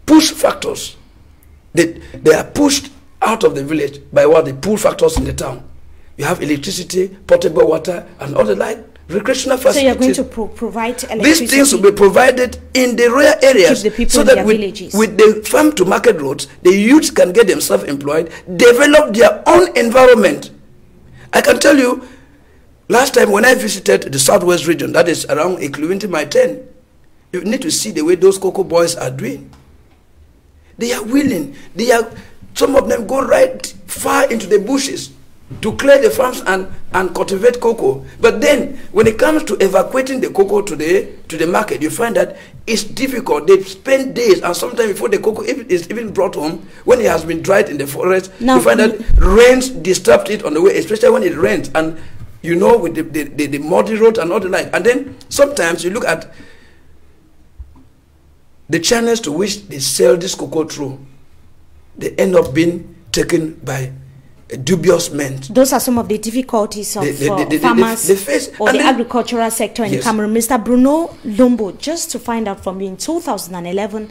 Speaker 4: push factors. They are pushed out of the village by what the pull factors in the town. You have electricity, potable water, and all the like. Recreational facilities.
Speaker 1: So you're going to provide electricity.
Speaker 4: These things will be provided in the rural areas,
Speaker 1: keep the people
Speaker 4: so
Speaker 1: in
Speaker 4: that
Speaker 1: their villages.
Speaker 4: with the farm to market roads, the youths can get themselves employed, develop their own environment. I can tell you, last time when I visited the southwest region, that is around Ekluvinte my 10, you need to see the way those cocoa boys are doing. They are willing. Some of them go right far into the bushes to clear the farms and cultivate cocoa. But then when it comes to evacuating the cocoa to the market, you find that it's difficult. They spend days, and sometimes before the cocoa is even brought home, when it has been dried in the forest, you find that rains disrupt it on the way, especially when it rains, and you know, with the muddy road and all the like. And then sometimes you look at the channels to which they sell this cocoa through, they end up being taken by dubious men.
Speaker 1: Those are some of the difficulties of farmers or the agricultural sector in Cameroon. Mr. Bruno Lombo, just to find out from you, in 2011,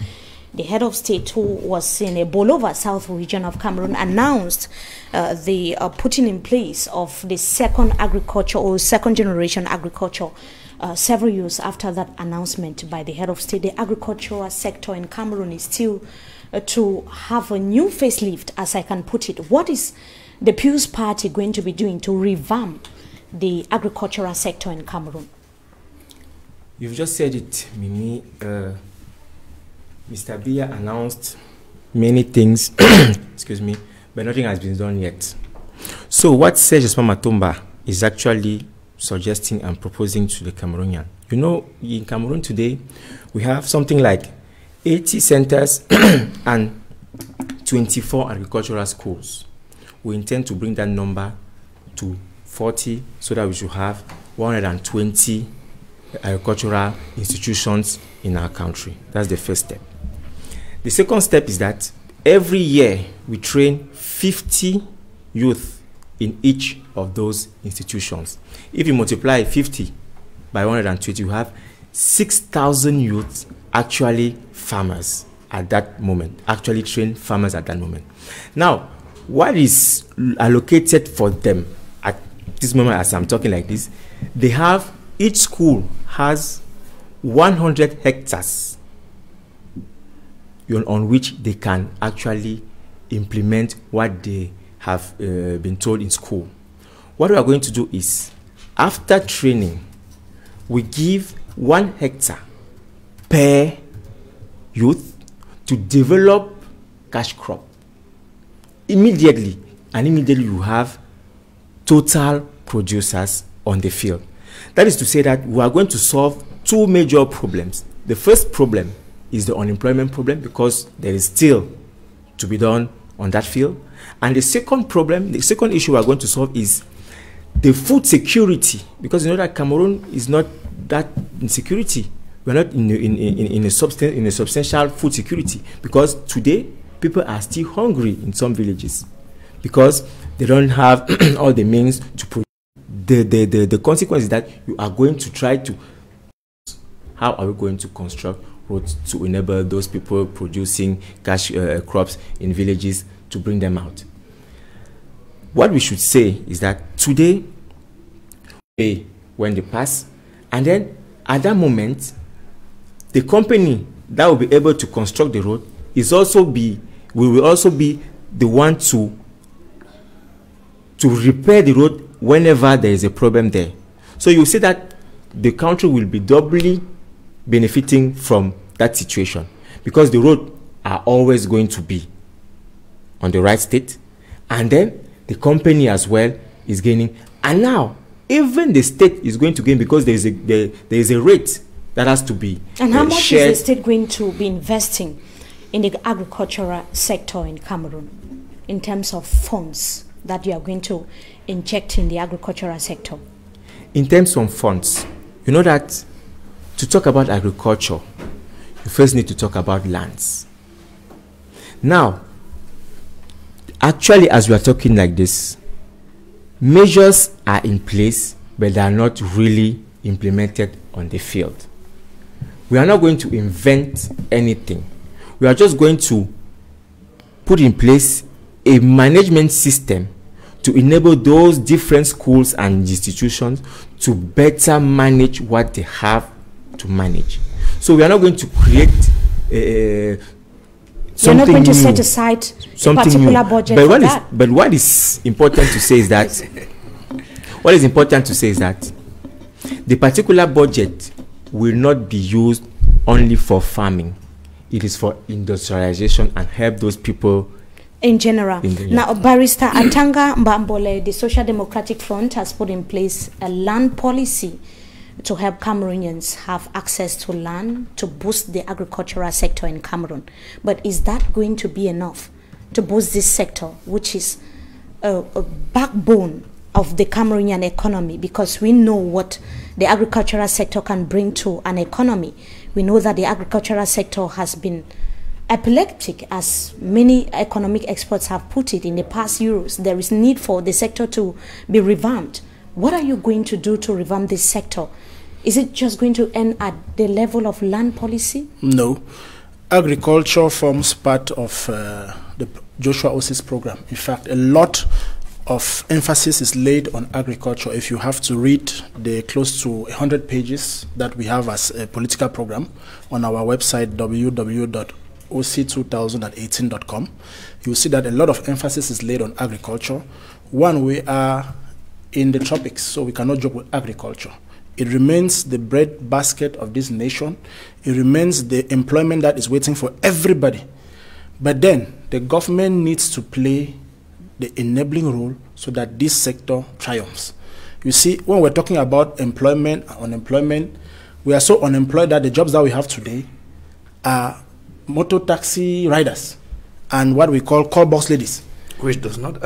Speaker 1: the head of state who was in a Bolova South region of Cameroon announced the putting in place of the second agriculture or second generation agriculture. Several years after that announcement by the head of state, the agricultural sector in Cameroon is still to have a new facelift, as I can put it. What is the PURS party going to be doing to revamp the agricultural sector in Cameroon?
Speaker 2: You've just said it, Mimi. Mr. Bia announced many things, excuse me, but nothing has been done yet. So what Serge Matomba is actually suggesting and proposing to the Cameroonian, you know, in Cameroon today, we have something like 80 centers and 24 agricultural schools. We intend to bring that number to 40 so that we should have 120 agricultural institutions in our country. That's the first step. The second step is that every year we train 50 youth in each of those institutions. If you multiply 50 by 120, you have 6,000 youths actually farmers at that moment, actually trained farmers at that moment. Now, what is allocated for them at this moment as I'm talking like this, they have, each school has 100 hectares on which they can actually implement what they have been told in school. What we are going to do is, after training, we give 1 hectare per youth to develop cash crop. Immediately you have total producers on the field. That is to say that we are going to solve 2 major problems. The first problem is the unemployment problem, because there is still to be done on that field. And the second problem, the second issue we are going to solve is the food security, because you know that Cameroon is not that insecurity. We're not in a substantial food security, because today people are still hungry in some villages because they don't have all the means to produce. The consequence is that you are going to try to, how are we going to construct roads to enable those people producing cash crops in villages to bring them out? what we should say is that today, when they pass, and then at that moment, the company that will be able to construct the road will also be the one to repair the road whenever there is a problem there. So you see that the country will be doubly benefiting from that situation, because the road are always going to be on the right state, and then the company as well is gaining, and now even the state is going to gain, because there is a rate that has to be
Speaker 1: and how much
Speaker 2: shared.
Speaker 1: is the state going to be investing in the agricultural sector in Cameroon in terms of funds that you are going to inject in the agricultural sector?
Speaker 2: In terms of funds, you know that to talk about agriculture, you first need to talk about lands. Now, actually, as we are talking like this, measures are in place, but they are not really implemented on the field. We are not going to invent anything. We are just going to put in place a management system to enable those different schools and institutions to better manage what they have to manage. So we are not going to create something new.
Speaker 1: You're not going to set aside a particular budget for that.
Speaker 2: But what is important to say is that the particular budget will not be used only for farming. It is for industrialization and help those people
Speaker 1: in general. Now, Barrister Atanga MBOLE, the Social Democratic Front, has put in place a land policy to help Cameroonians have access to land to boost the agricultural sector in Cameroon. But is that going to be enough to boost this sector, which is a backbone of the Cameroonian economy? Because we know what the agricultural sector can bring to an economy. We know that the agricultural sector has been epileptic, as many economic experts have put it in the past years. There is need for the sector to be revamped. What are you going to do to revamp this sector? Is it just going to end at the level of land policy?
Speaker 3: No. Agriculture forms part of the Joshua Osi's program. In fact, a lot of emphasis is laid on agriculture. If you have to read the close to 100 pages that we have as a political program on our website, www.oc2018.com, you'll see that a lot of emphasis is laid on agriculture. One, we are in the tropics, so we cannot joke with agriculture. It remains the bread basket of this nation. It remains the employment that is waiting for everybody. But then the government needs to play the enabling role so that this sector triumphs. You see, when we're talking about employment, unemployment, we are so unemployed that the jobs that we have today are motor taxi riders and what we call call box ladies.
Speaker 4: Which does not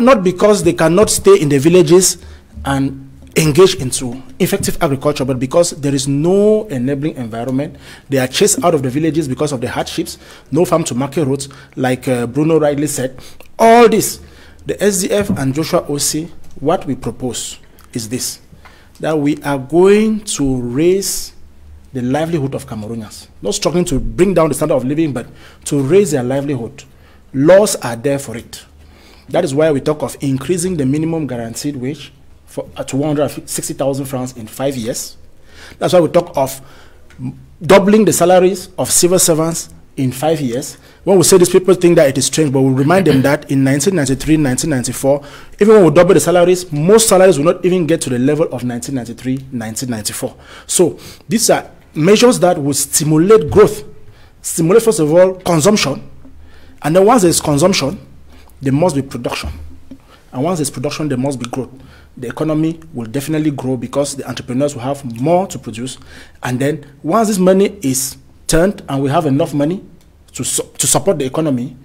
Speaker 3: not because they cannot stay in the villages and engage into effective agriculture, but because there is no enabling environment. They are chased out of the villages because of the hardships, no farm to market roads, like Bruno rightly said. All this, the SDF and Joshua OC, what we propose is this, that we are going to raise the livelihood of Cameroonians, not struggling to bring down the standard of living, but to raise their livelihood. Laws are there for it. That is why we talk of increasing the minimum guaranteed wage to 160,000 francs in 5 years. That's why we talk of doubling the salaries of civil servants in 5 years. When we say this, people think that it is strange, but we remind them that in 1993, 1994, even when we double the salaries, most salaries will not even get to the level of 1993, 1994. So these are measures that will stimulate growth, stimulate, first of all, consumption. And then once there's consumption, there must be production. And once there's production, there must be growth. The economy will definitely grow because the entrepreneurs will have more to produce. And then once this money is turned and we have enough money to support the economy,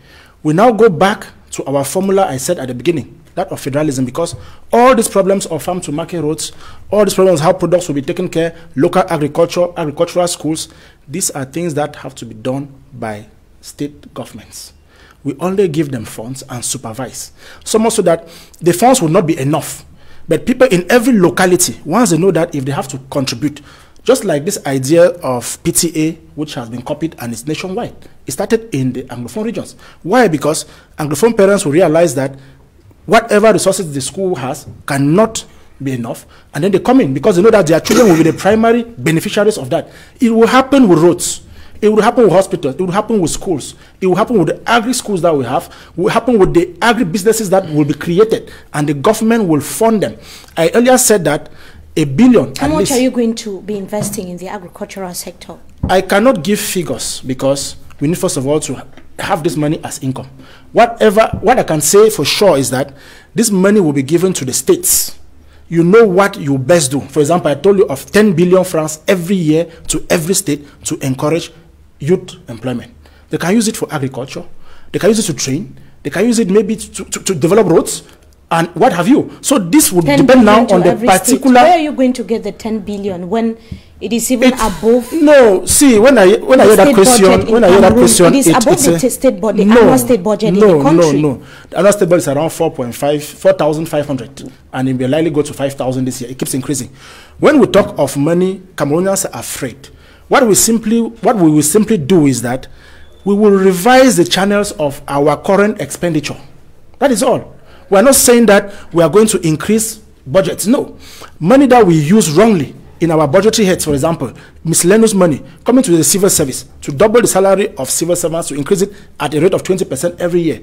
Speaker 3: we now go back to our formula I said at the beginning, that of federalism, because all these problems of farm to market roads, all these problems how products will be taken care, local agriculture, agricultural schools, these are things that have to be done by state governments. We only give them funds and supervise. So much so that the funds will not be enough. But people in every locality, once they know that if they have to contribute, just like this idea of PTA, which has been copied and is nationwide, it started in the Anglophone regions. Why? Because Anglophone parents will realize that whatever resources the school has cannot be enough, and then they come in because they know that their children will be the primary beneficiaries of that. It will happen with roads. It will happen with hospitals. It will happen with schools. It will happen with the agri schools that we have. It will happen with the agri businesses that will be created, and the government will fund them. I earlier said that $1 billion.
Speaker 1: How much are you going to be investing in the agricultural sector?
Speaker 3: I cannot give figures because we need, first of all, to have this money as income. What I can say for sure is that this money will be given to the states. You know what you best do. For example, I told you of 10 billion francs every year to every state to encourage youth employment. They can use it for agriculture. They can use it to train. They can use it maybe to develop roads and what have you. So this would depend now on the particular.
Speaker 1: Where are you going to get the 10 billion when it is even above?
Speaker 3: No, see, when I hear that question,
Speaker 1: it is above the state budget, annual state budget in the country.
Speaker 3: No. The annual state budget is around 4,500, and it will likely go to 5,000 this year. It keeps increasing. When we talk of money, Cameroonians are afraid. What we will simply do is that we will revise the channels of our current expenditure. That is all. We are not saying that we are going to increase budgets. No. Money that we use wrongly in our budgetary heads, for example, miscellaneous money coming to the civil service to double the salary of civil servants, to increase it at a rate of 20% every year.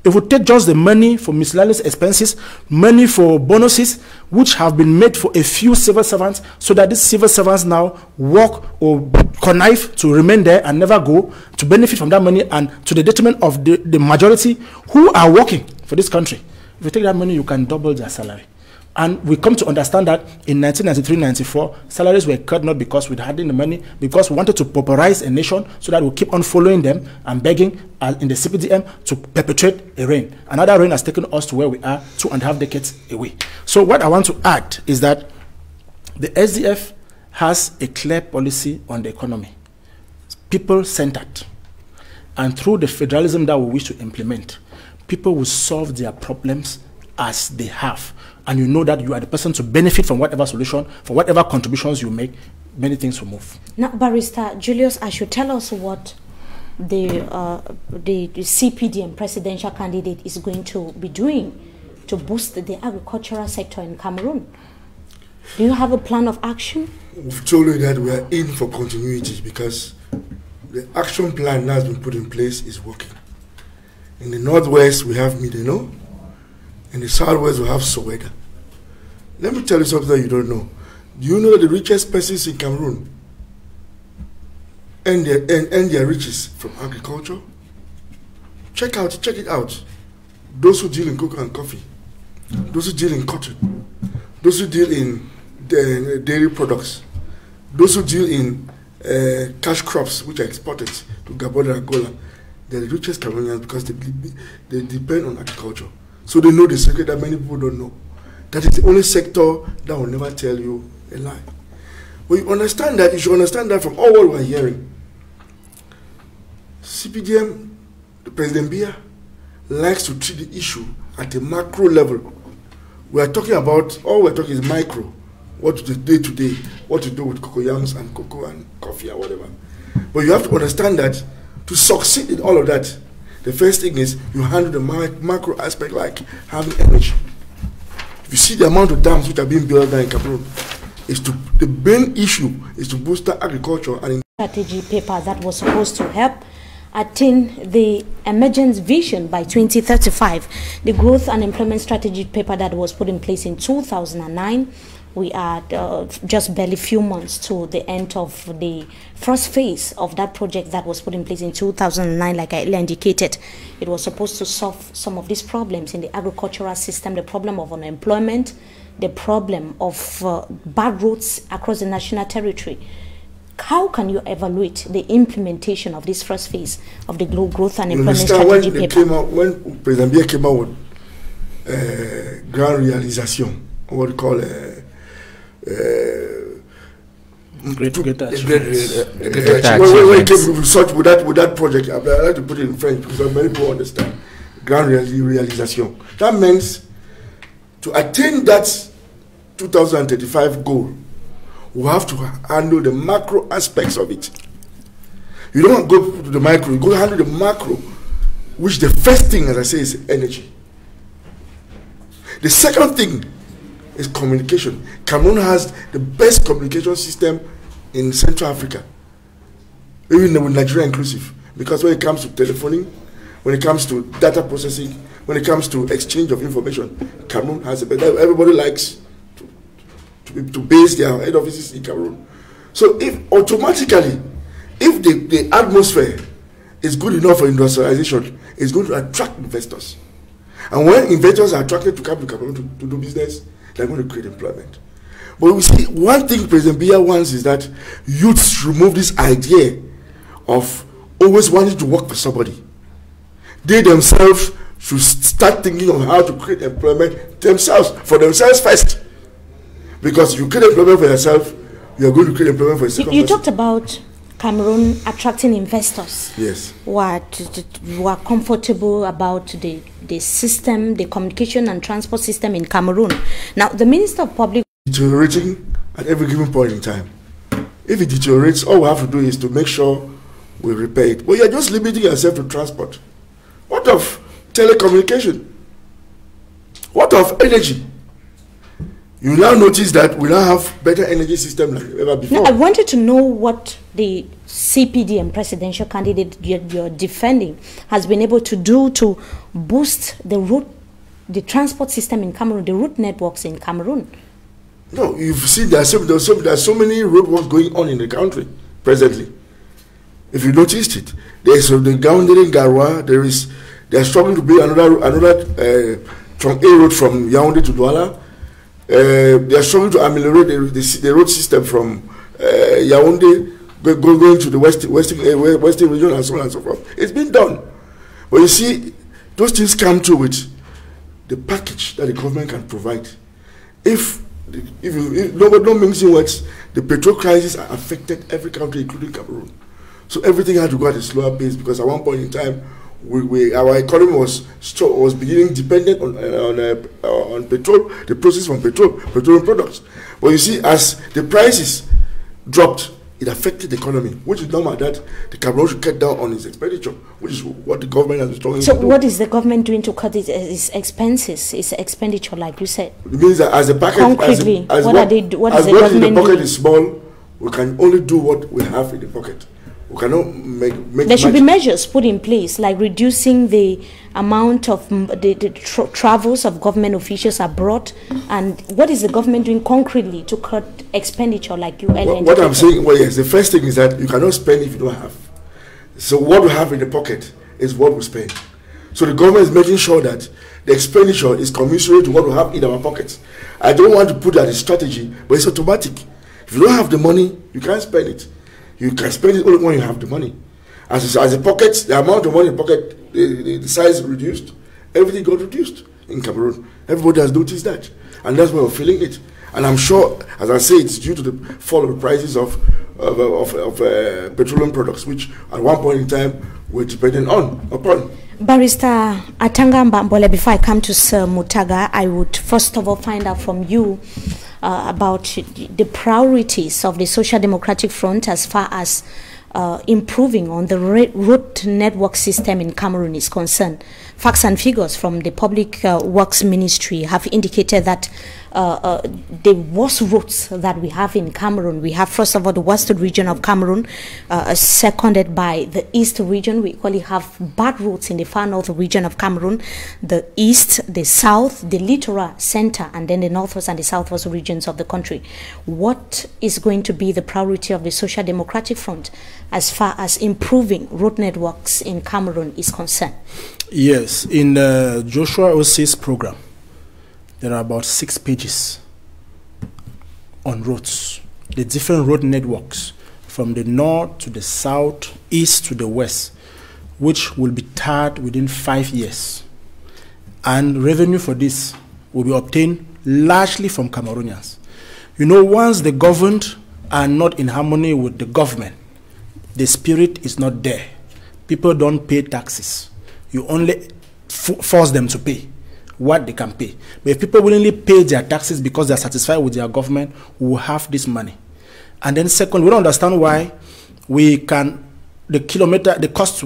Speaker 3: If we take just the money for miscellaneous expenses, money for bonuses, which have been made for a few civil servants, so that these civil servants now work or connive to remain there and never go, to benefit from that money, and to the detriment of the majority who are working for this country. If you take that money, you can double their salary. And we come to understand that in 1993-94, salaries were cut not because we had the money, because we wanted to pauperize a nation so that we keep on following them and begging in the CPDM to perpetuate a reign. Another reign has taken us to where we are 2.5 decades away. So what I want to add is that the SDF has a clear policy on the economy, people-centered. And through the federalism that we wish to implement, people will solve their problems as they have. And you know that you are the person to benefit from whatever solution, for whatever contributions you make, many things will move.
Speaker 1: Now, Barrister Julius, I should tell us what the CPDM presidential candidate is going to be doing to boost the agricultural sector in Cameroon. Do you have a plan of action?
Speaker 5: We've told you that we are in for continuity because the action plan that has been put in place is working. In the northwest, we have Mideno. In the southwest, we have Soweto. Let me tell you something that you don't know. Do you know that the richest persons in Cameroon earn their riches from agriculture? Check it out. Those who deal in cocoa and coffee, those who deal in cotton, those who deal in dairy products, those who deal in cash crops which are exported to Gabon and Angola, they're the richest Cameroonians because they depend on agriculture. So they know the secret that many people don't know. That is the only sector that will never tell you a lie. But you understand that, you should understand that from all what we're hearing. CPDM, the President Biya, likes to treat the issue at a macro level. We are talking about, all we're talking is micro. What to do day to day, what to do with cocoyams and cocoa and coffee or whatever. But you have to understand that to succeed in all of that, the first thing is you handle the macro aspect like having energy. If you see the amount of dams which are being built now in Cameroon, the main issue is to boost agriculture and
Speaker 1: strategy paper that was supposed to help attain the emergence vision by 2035. The growth and employment strategy paper that was put in place in 2009. We are just barely few months to the end of the first phase of that project that was put in place in 2009. Like I indicated, it was supposed to solve some of these problems in the agricultural system, the problem of unemployment, the problem of bad roads across the national territory. How can you evaluate the implementation of this first phase of the growth and employment strategy paper?
Speaker 5: When President Biya came out with grand realization, what we call
Speaker 3: great
Speaker 5: with that project, I like to put it in French because many people understand. Grand realization. That means to attain that 2035 goal, we have to handle the macro aspects of it. You don't go to the micro, you go handle the macro, which the first thing, as I say, is energy. The second thing is communication. Cameroon has the best communication system in Central Africa, even with Nigeria inclusive, because when it comes to telephoning, when it comes to data processing, when it comes to exchange of information, Cameroon has a better. Everybody likes to base their head offices in Cameroon. So if automatically, if the atmosphere is good enough for industrialization, it's going to attract investors. And when investors are attracted to come to Cameroon to do business, they're going to create employment. But we see one thing President Biya wants is that youths remove this idea of always wanting to work for somebody. They themselves should start thinking of how to create employment themselves, for themselves first. Because you create employment for yourself, you are going to create employment for a second person.
Speaker 1: You talked about Cameroon attracting investors.
Speaker 5: Yes.
Speaker 1: Who are comfortable about the system, the communication and transport system in Cameroon. Now, the Minister of Public...
Speaker 5: Deteriorating at every given point in time. If it deteriorates, all we have to do is to make sure we repair it. But you're just limiting yourself to transport. What of telecommunication? What of energy? You now notice that we now have better energy system than ever before.
Speaker 1: Now, I wanted to know what the CPDM presidential candidate you're defending has been able to do to boost the transport system in Cameroon, the route networks in Cameroon.
Speaker 5: No, you've seen there are so many roadworks going on in the country presently. If you noticed it, there's the Gaoundé Garoua. They are struggling to build another from A road from Yaoundé to Douala. They are struggling to ameliorate the road system from Yaoundé going to the western region and so on and so forth. It's been done. But you see, those things come through with the package that the government can provide. If no mixing words, the petrol crisis affected every country, including Cameroon. So everything had to go at a slower pace, because at one point in time, our economy was beginning dependent on petrol, the process from petroleum products. But you see, as the prices dropped, it affected the economy, which is normal that the Cameroon should cut down on its expenditure, which is what the government has been talking about.
Speaker 1: So what is the government doing to cut its expenses, its expenditure, like you said?
Speaker 5: It means that as the packet,
Speaker 1: concretely, what is the government
Speaker 5: in the pocket
Speaker 1: doing?
Speaker 5: is small, we can only do what we have in the pocket. We cannot make
Speaker 1: there should be measures put in place, like reducing the amount of the travels of government officials abroad. And what is the government doing concretely to cut expenditure, like you earlier?
Speaker 5: What I'm saying, well, yes, the first thing is that you cannot spend if you don't have. So what we have in the pocket is what we spend. So the government is making sure that the expenditure is commensurate to what we have in our pockets. I don't want to put that in strategy, but it's automatic. If you don't have the money, you can't spend it. You can spend it only when you have the money. As the pockets, the amount of money in the pocket, the size reduced, everything got reduced in Cameroon. Everybody has noticed that. And that's why we're feeling it. And I'm sure, as I say, it's due to the fall of the prices of petroleum products, which at one point in time we're dependent upon.
Speaker 1: Barrister Atanga MBOLE, before I come to Sir MUTAGHA, I would first of all find out from you about the priorities of the Social Democratic Front as far as improving on the route network system in Cameroon is concerned. Facts and figures from the Public Works Ministry have indicated that the worst routes that we have in Cameroon, we have first of all the western region of Cameroon, seconded by the east region. We equally have bad routes in the far north region of Cameroon, the east, the south, the littoral center, and then the northwest and the southwest regions of the country. What is going to be the priority of the Social Democratic Front as far as improving road networks in Cameroon is concerned?
Speaker 3: Yes, in Joshua Osei's program, there are about 6 pages on roads, the different road networks from the north to the south, east to the west, which will be tarred within 5 years. And revenue for this will be obtained largely from Cameroonians. You know, once the governed are not in harmony with the government, the spirit is not there. People don't pay taxes. You only force them to pay what they can pay. But if people willingly pay their taxes because they are satisfied with their government, we will have this money. And then second, we don't understand why we can, the cost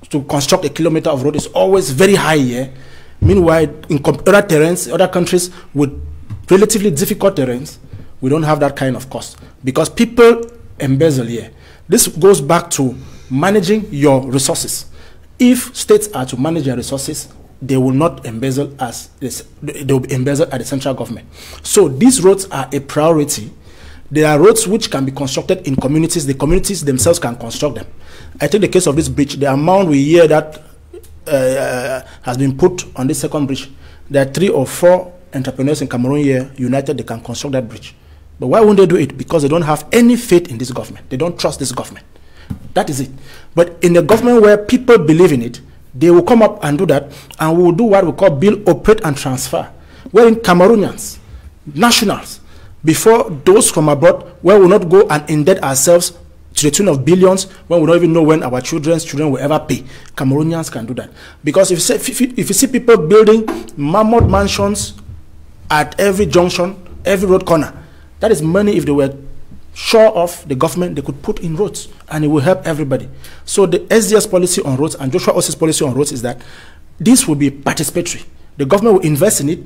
Speaker 3: to construct a kilometer of road is always very high here, Meanwhile, in other terrains, other countries with relatively difficult terrains, we don't have that kind of cost because people embezzle here. This goes back to managing your resources. If states are to manage their resources, they will not embezzle as this, they will embezzle at the central government. So these roads are a priority. There are roads which can be constructed in communities. The communities themselves can construct them. I take the case of this bridge. The amount we hear that has been put on this second bridge, there are 3 or 4 entrepreneurs in Cameroon here united, they can construct that bridge. But why won't they do it? Because they don't have any faith in this government. They don't trust this government. That is it. But in a government where people believe in it, they will come up and do that, and we will do what we call build, operate, and transfer. Wherein Cameroonians, nationals, before those from abroad, where we will not go and indebt ourselves to the tune of billions when we don't even know when our children's children will ever pay. Cameroonians can do that. Because if you see people building mammoth mansions at every junction, every road corner, that is money. If they were sure of the government, they could put in roads, and it will help everybody. So the SDF's policy on roads and Joshua Ossie's policy on roads is that this will be participatory. The government will invest in it.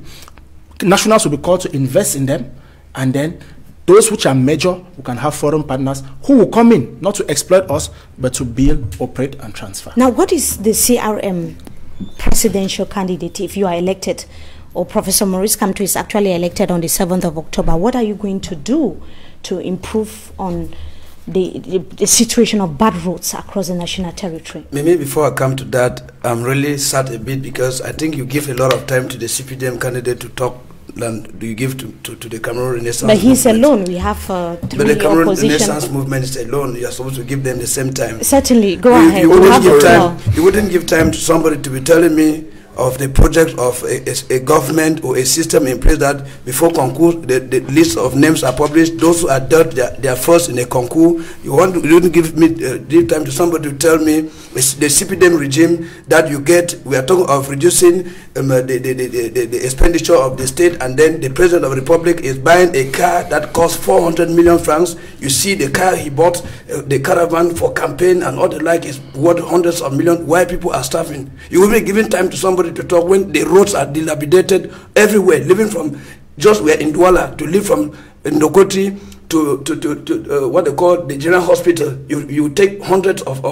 Speaker 3: Nationals will be called to invest in them, and then those which are major, we can have foreign partners who will come in, not to exploit us, but to build, operate, and transfer.
Speaker 1: Now, what is the CRM presidential candidate if you are elected, or Professor Maurice Kamto is actually elected on the 7th of October? What are you going to do to improve on the situation of bad roads across the national territory?
Speaker 4: Maybe before I come to that, I'm really sad a bit because I think you give a lot of time to the CPDM candidate to talk than do you give to the Cameroon Renaissance
Speaker 1: But he's
Speaker 4: movement.
Speaker 1: alone. We have 3
Speaker 4: But the Cameroon
Speaker 1: opposition.
Speaker 4: Renaissance movement is alone. You are supposed to give them the same time.
Speaker 1: Certainly, go ahead.
Speaker 4: You wouldn't give time to somebody to be telling me of the project of a government or a system in place that before concours, the list of names are published. Those who are dealt their first in a concours. You wouldn't give me give time to somebody to tell me the CPDM regime that you get. We are talking of reducing the expenditure of the state, and then the president of the republic is buying a car that costs 400 million francs. You see the car he bought, the caravan for campaign and all the like is worth hundreds of millions. Why people are starving? You will be giving time to somebody to talk when the roads are dilapidated everywhere, living from just where in Douala to live from Ndokoti to what they call the general hospital. You take hundreds of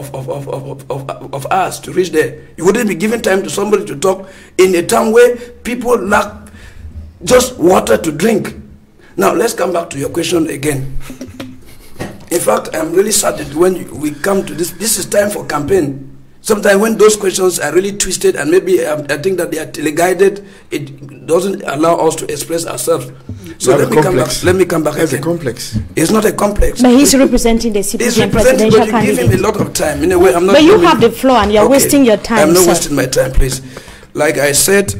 Speaker 4: hours to reach there. You wouldn't be giving time to somebody to talk in a town where people lack just water to drink. Now let's come back to your question again. In fact, I'm really saddened when we come to this is time for campaign. Sometimes when those questions are really twisted and maybe I think that they are teleguided, it doesn't allow us to express ourselves. So let me come back.
Speaker 5: It's a complex.
Speaker 4: It's not a complex.
Speaker 1: But he's representing the CPDM presidential
Speaker 4: candidate. You give him a lot of time. In a way, I'm not.
Speaker 1: But you have the floor and you're wasting your time.
Speaker 4: I'm not wasting my time, please. Like I said,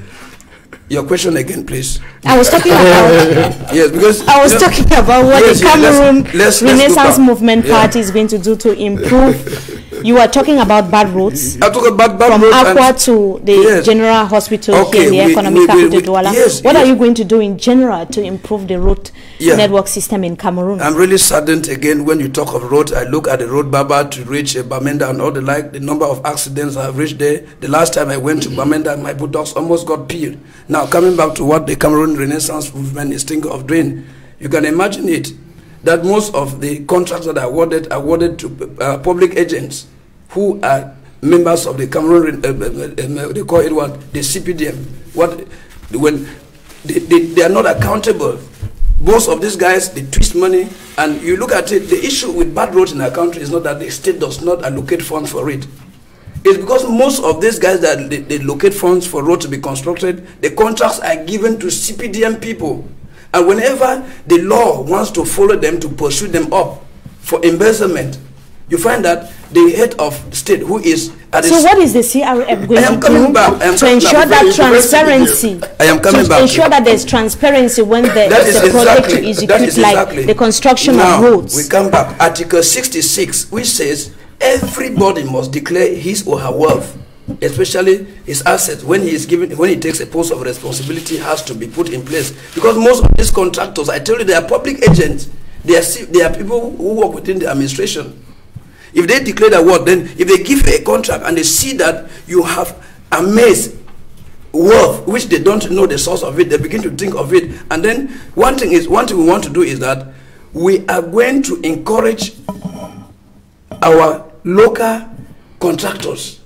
Speaker 4: your question again, please.
Speaker 1: I was talking about
Speaker 4: yes, because
Speaker 1: I was talking about what the Cameroon Renaissance Movement Party is going to do to improve. You are talking about bad roads.
Speaker 4: I talk about bad
Speaker 1: from
Speaker 4: roads
Speaker 1: ACHU to the general hospital here in the economic capital Douala. What are you going to do in general to improve the road network system in Cameroon?
Speaker 4: I'm really saddened again when you talk of roads. I look at the road Baba to reach Bamenda and all the like. The number of accidents I've reached there. The last time I went to Bamenda, my bulldogs almost got peeled. Now coming back to what the Cameroon Renaissance Movement is thinking of doing, you can imagine it, that most of the contracts that are awarded to public agents who are members of the Cameroon, they call it what, the CPDM. When they are not accountable. Most of these guys, they twist money, and you look at it, the issue with bad roads in our country is not that the state does not allocate funds for it. It's because most of these guys that they locate funds for roads to be constructed, the contracts are given to CPDM people. And whenever the law wants to follow them to pursue them up for embezzlement, you find that the head of state who is at
Speaker 1: so what is the CRM going to do to ensure that transparency?
Speaker 4: I am coming back.
Speaker 1: To ensure that there's transparency when there is a project to execute, like the construction of roads.
Speaker 4: We come back. Article 66, which says everybody must declare his or her wealth, especially his assets, when he takes a post of responsibility, has to be put in place. Because most of these contractors, I tell you, they are public agents. They are people who work within the administration. If they declare that word, then if they give you a contract and they see that you have amassed wealth, which they don't know the source of it. They begin to think of it. And then one thing we want to do is that we are going to encourage our local contractors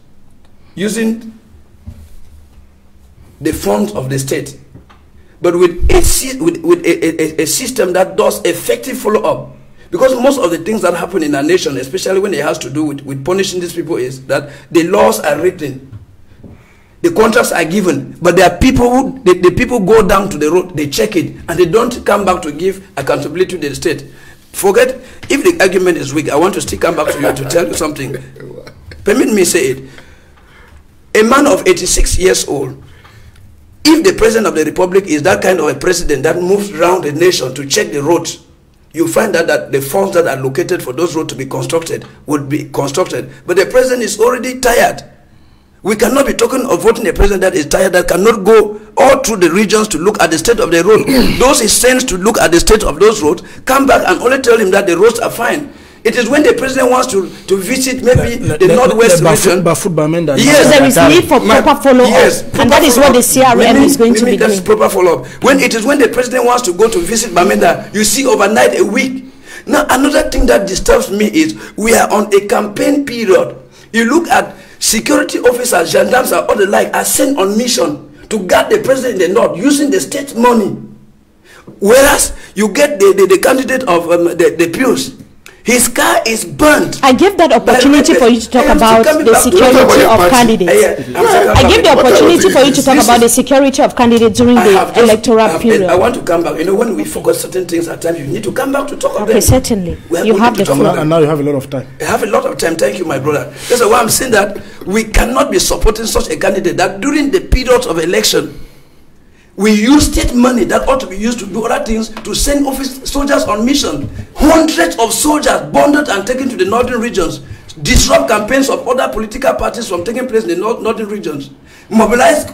Speaker 4: using the funds of the state, but with a system that does effective follow-up. Because most of the things that happen in our nation, especially when it has to do with punishing these people, is that the laws are written, the contracts are given, but there are people who, the people go down to the road, they check it, and they don't come back to give accountability to the state. Forget, if the argument is weak, I want to still come back to you to tell you something. Permit me say it. A man of 86 years old, if the president of the republic is that kind of a president that moves around the nation to check the roads, you find that the funds that are located for those roads to be constructed would be constructed. But the president is already tired. We cannot be talking of voting a president that is tired, that cannot go all through the regions to look at the state of the road. Those he sends to look at the state of those roads, come back and only tell him that the roads are fine. It is when the president wants to visit maybe the northwest region.
Speaker 1: Yes, there is need for proper follow-up. Yes, and that is what the CRM is going to be doing.
Speaker 4: Proper follow-up. When it is when the president wants to go to visit Bamenda, you see overnight, a week. Now, another thing that disturbs me is we are on a campaign period. You look at security officers, gendarmes, and all the like are sent on mission to guard the president in the north using the state money. Whereas you get the candidate of the PURS, his car is burnt.
Speaker 1: I gave that opportunity for you to talk about the security of candidates. I gave the opportunity for you to talk about the security of candidates during the electoral period.
Speaker 4: I want to come back. You know, when we focus certain things at times, you need to come back to talk about them.
Speaker 1: Okay, certainly. You have the floor.
Speaker 3: And now you have a lot of time.
Speaker 4: I have a lot of time. Thank you, my brother. That's why I'm saying that we cannot be supporting such a candidate that during the period of election, we use state money that ought to be used to do other things to send soldiers on mission. Hundreds of soldiers bonded and taken to the northern regions, disrupt campaigns of other political parties from taking place in the northern regions, mobilize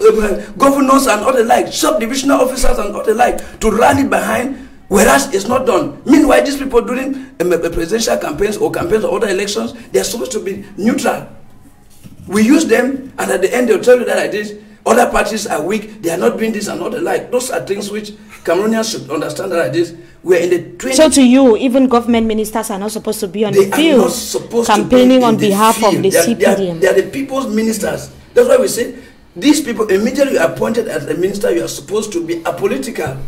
Speaker 4: governors and all the like, sub-divisional officers and all the like to rally behind, whereas it's not done. Meanwhile, these people during presidential campaigns or campaigns or other elections, they are supposed to be neutral. We use them, and at the end they'll tell you that like this, other parties are weak, they are not doing this and all the like. Those are things which Cameroonians should understand that like this. We're in the 20th.
Speaker 1: So to you, even government ministers are not supposed to be on the field campaigning on behalf of the CPDM.
Speaker 4: They are the people's ministers. That's why we say these people immediately appointed as a minister, you are supposed to be apolitical.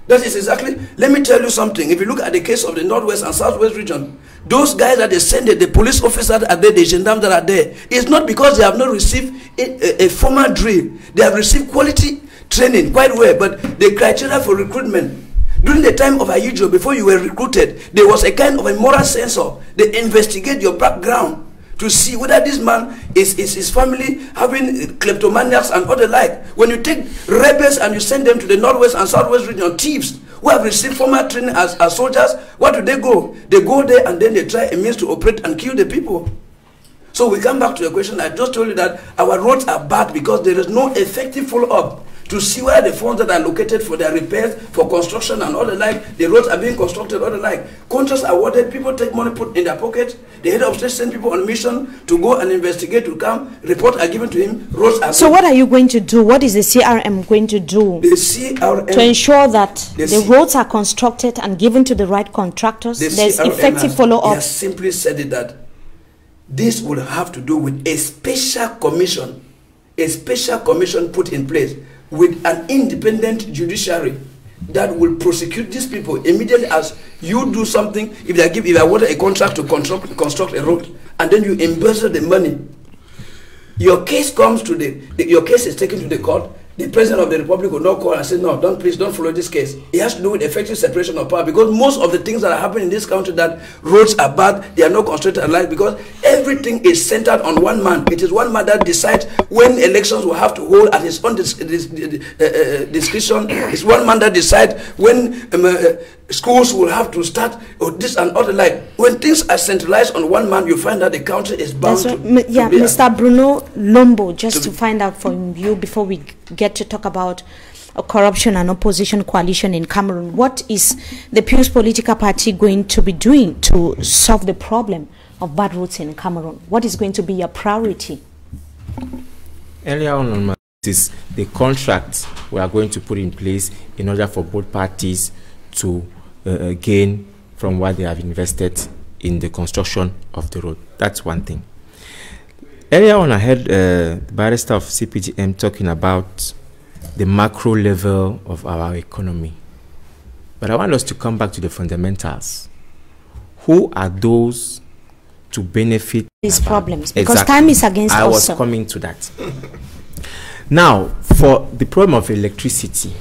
Speaker 4: That is exactly, let me tell you something. If you look at the case of the northwest and southwest region, those guys that they send, the police officers that are there, the gendarmes that are there, it's not because they have not received a formal drill. They have received quality training quite well, but the criteria for recruitment, during the time of ACHU, before you were recruited, there was a kind of a moral censor. They investigate your background to see whether this man is his family having kleptomaniacs and all the like. When you take rebels and you send them to the northwest and southwest region, thieves who have received formal training as soldiers, what do they go? They go there and then they try a means to operate and kill the people. So we come back to the question. I just told you that our roads are bad because there is no effective follow-up to see where the funds that are located for their repairs, for construction and all the like, the roads are being constructed, all the like. Contracts are awarded, people take money put in their pocket, the head of state send people on mission to go and investigate, to come, reports are given to him, roads are...
Speaker 1: So what are you going to do? What is the CRM going to do
Speaker 4: the CRM,
Speaker 1: to ensure that the roads are constructed and given to the right contractors? There's effective follow-up.
Speaker 4: He has simply said it that this will have to do with a special commission put in place with an independent judiciary that will prosecute these people immediately as you do something. If I award a contract to construct a road and then you embezzle the money, your case comes to your case is taken to the court. The president of the republic will not call and say, no, please don't follow this case. It has to do with effective separation of power, because most of the things that are happening in this country, that roads are bad, they are not constructed alike, because everything is centered on one man. It is one man that decides when elections will have to hold at his own discretion. It's one man that decides when schools will have to start, or this and other like. When things are centralized on one man, you find that the country is bound to
Speaker 1: yeah, to Mr. Bruno Lombo, just to find out from you before we get to talk about a corruption and opposition coalition in Cameroon. What is the PURS political party going to be doing to solve the problem of bad roads in Cameroon? What is going to be your priority?
Speaker 2: Earlier on my This is the contract we are going to put in place in order for both parties to gain from what they have invested in the construction of the road. That's one thing. Earlier on, I heard the barrister of CPDM talking about the macro level of our economy. But I want us to come back to the fundamentals. Who are those to benefit
Speaker 1: these problems? Because time is against us.
Speaker 2: I was coming to that. Now, for the problem of electricity,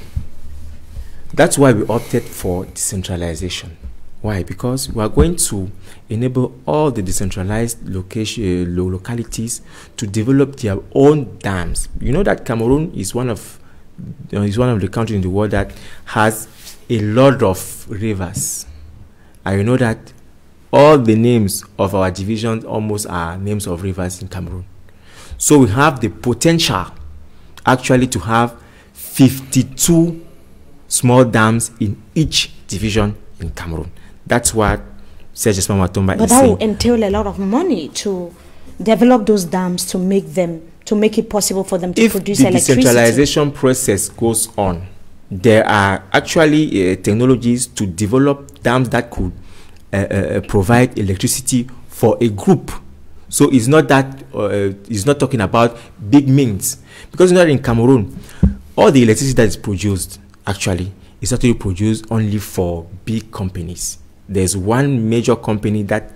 Speaker 2: that's why we opted for decentralization. Why? Because we are going to enable all the decentralized localities to develop their own dams. You know that Cameroon is one of the countries in the world that has a lot of rivers. And you know that all the names of our divisions almost are names of rivers in Cameroon. So we have the potential actually to have 52 small dams in each division in Cameroon. That's what Serge Espamatomba is saying.
Speaker 1: But that will entail a lot of money to develop those dams, to make it possible for them to produce electricity.
Speaker 2: If the decentralization process goes on, there are actually technologies to develop dams that could provide electricity for a group. So it's not that it's not talking about big means, because you know, in Cameroon, all the electricity that is produced actually is actually produced only for big companies. There's one major company that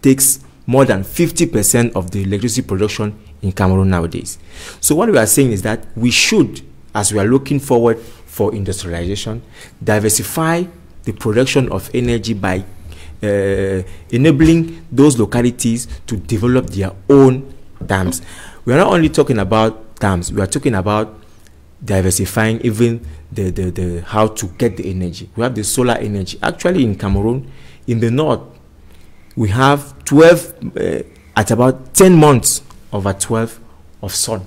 Speaker 2: takes more than 50% of the electricity production in Cameroon nowadays. So what we are saying is that we should, as we are looking forward for industrialization, diversify the production of energy by enabling those localities to develop their own dams. We are not only talking about dams, we are talking about diversifying even the how to get the energy. We have the solar energy. Actually in Cameroon, in the north, we have 12 at about 10 months over 12 of sun.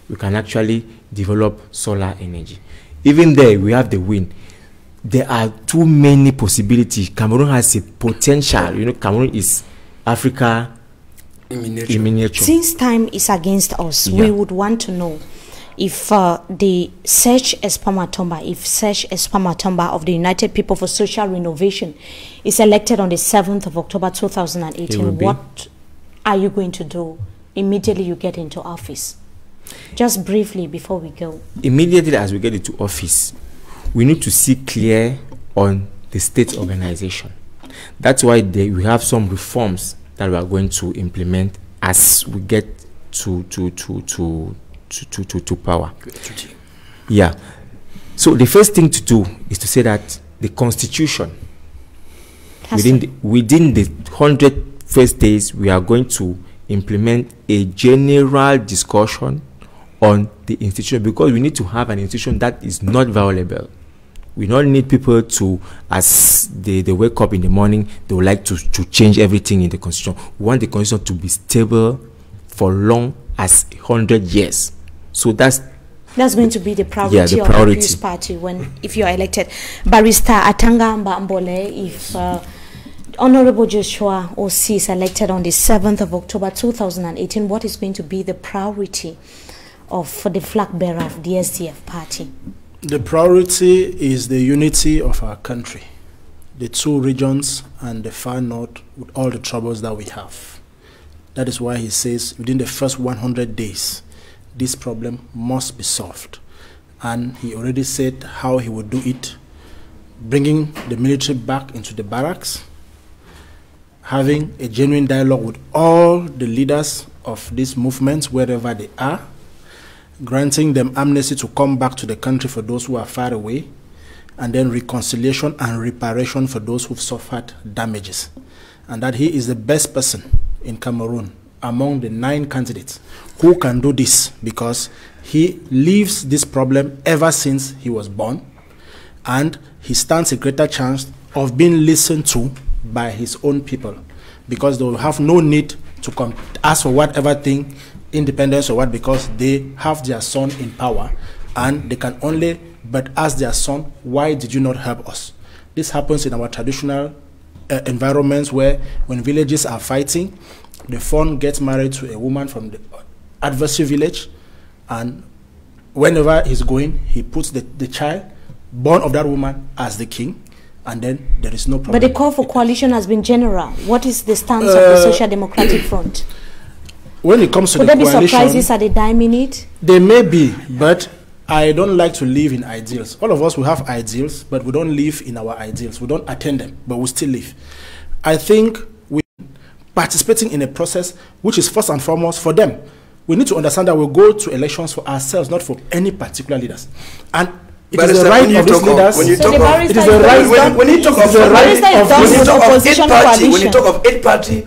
Speaker 2: We can actually develop solar energy. Even there, we have the wind. There are too many possibilities. Cameroon has a potential. You know, Cameroon is Africa in miniature.
Speaker 1: Since time is against us, we would want to know if the Serge Espamatomba, of the United People for Social Renovation is elected on the 7th of October 2018, what are you going to do immediately you get into office? Just briefly before we go.
Speaker 2: Immediately as we get into office, we need to see clear on the state organization. That's why we have some reforms that we are going to implement as we get to power. Yeah. So the first thing to do is to say that the constitution, within the 100 first days, we are going to implement a general discussion on the institution, because we need to have an institution that is not violable. We don't need people to, as they wake up in the morning, they would like to change everything in the constitution. We want the constitution to be stable for long as 100 years. So that's going to be the priority, of the PURS party if you are elected. Barrister Atanga MBOLE, if Honorable Joshua O.C. is elected on the 7th of October 2018, what is going to be the priority for the flag bearer of the SDF party?
Speaker 3: The priority is the unity of our country, the two regions and the far north, with all the troubles that we have. That is why he says within the first 100 days, this problem must be solved. And he already said how he would do it, bringing the military back into the barracks, having a genuine dialogue with all the leaders of these movements wherever they are, granting them amnesty to come back to the country for those who are far away, and then reconciliation and reparation for those who've suffered damages. And that he is the best person in Cameroon among the 9 candidates who can do this, because he lives this problem ever since he was born, and he stands a greater chance of being listened to by his own people, because they will have no need to come ask for whatever thing, independence or what, because they have their son in power and they can only but ask their son, why did you not help us? This happens in our traditional environments, where when villages are fighting, the fawn gets married to a woman from the adversary village, and whenever he's going, he puts the child born of that woman as the king, and then there is no problem.
Speaker 1: But the call for coalition has been general. What is the stance of the Social Democratic Front?
Speaker 3: When it comes to
Speaker 1: Would
Speaker 3: the
Speaker 1: there be
Speaker 3: coalition,
Speaker 1: surprises at the dime minute?
Speaker 3: There may be, but I don't like to live in ideals. All of us will have ideals, but we don't live in our ideals. We don't attain them, but we still live. I think we participating in a process which is first and foremost for them. We need to understand that we go to elections for ourselves, not for any particular leaders. And it is the right of these leaders. When you talk of
Speaker 4: eight party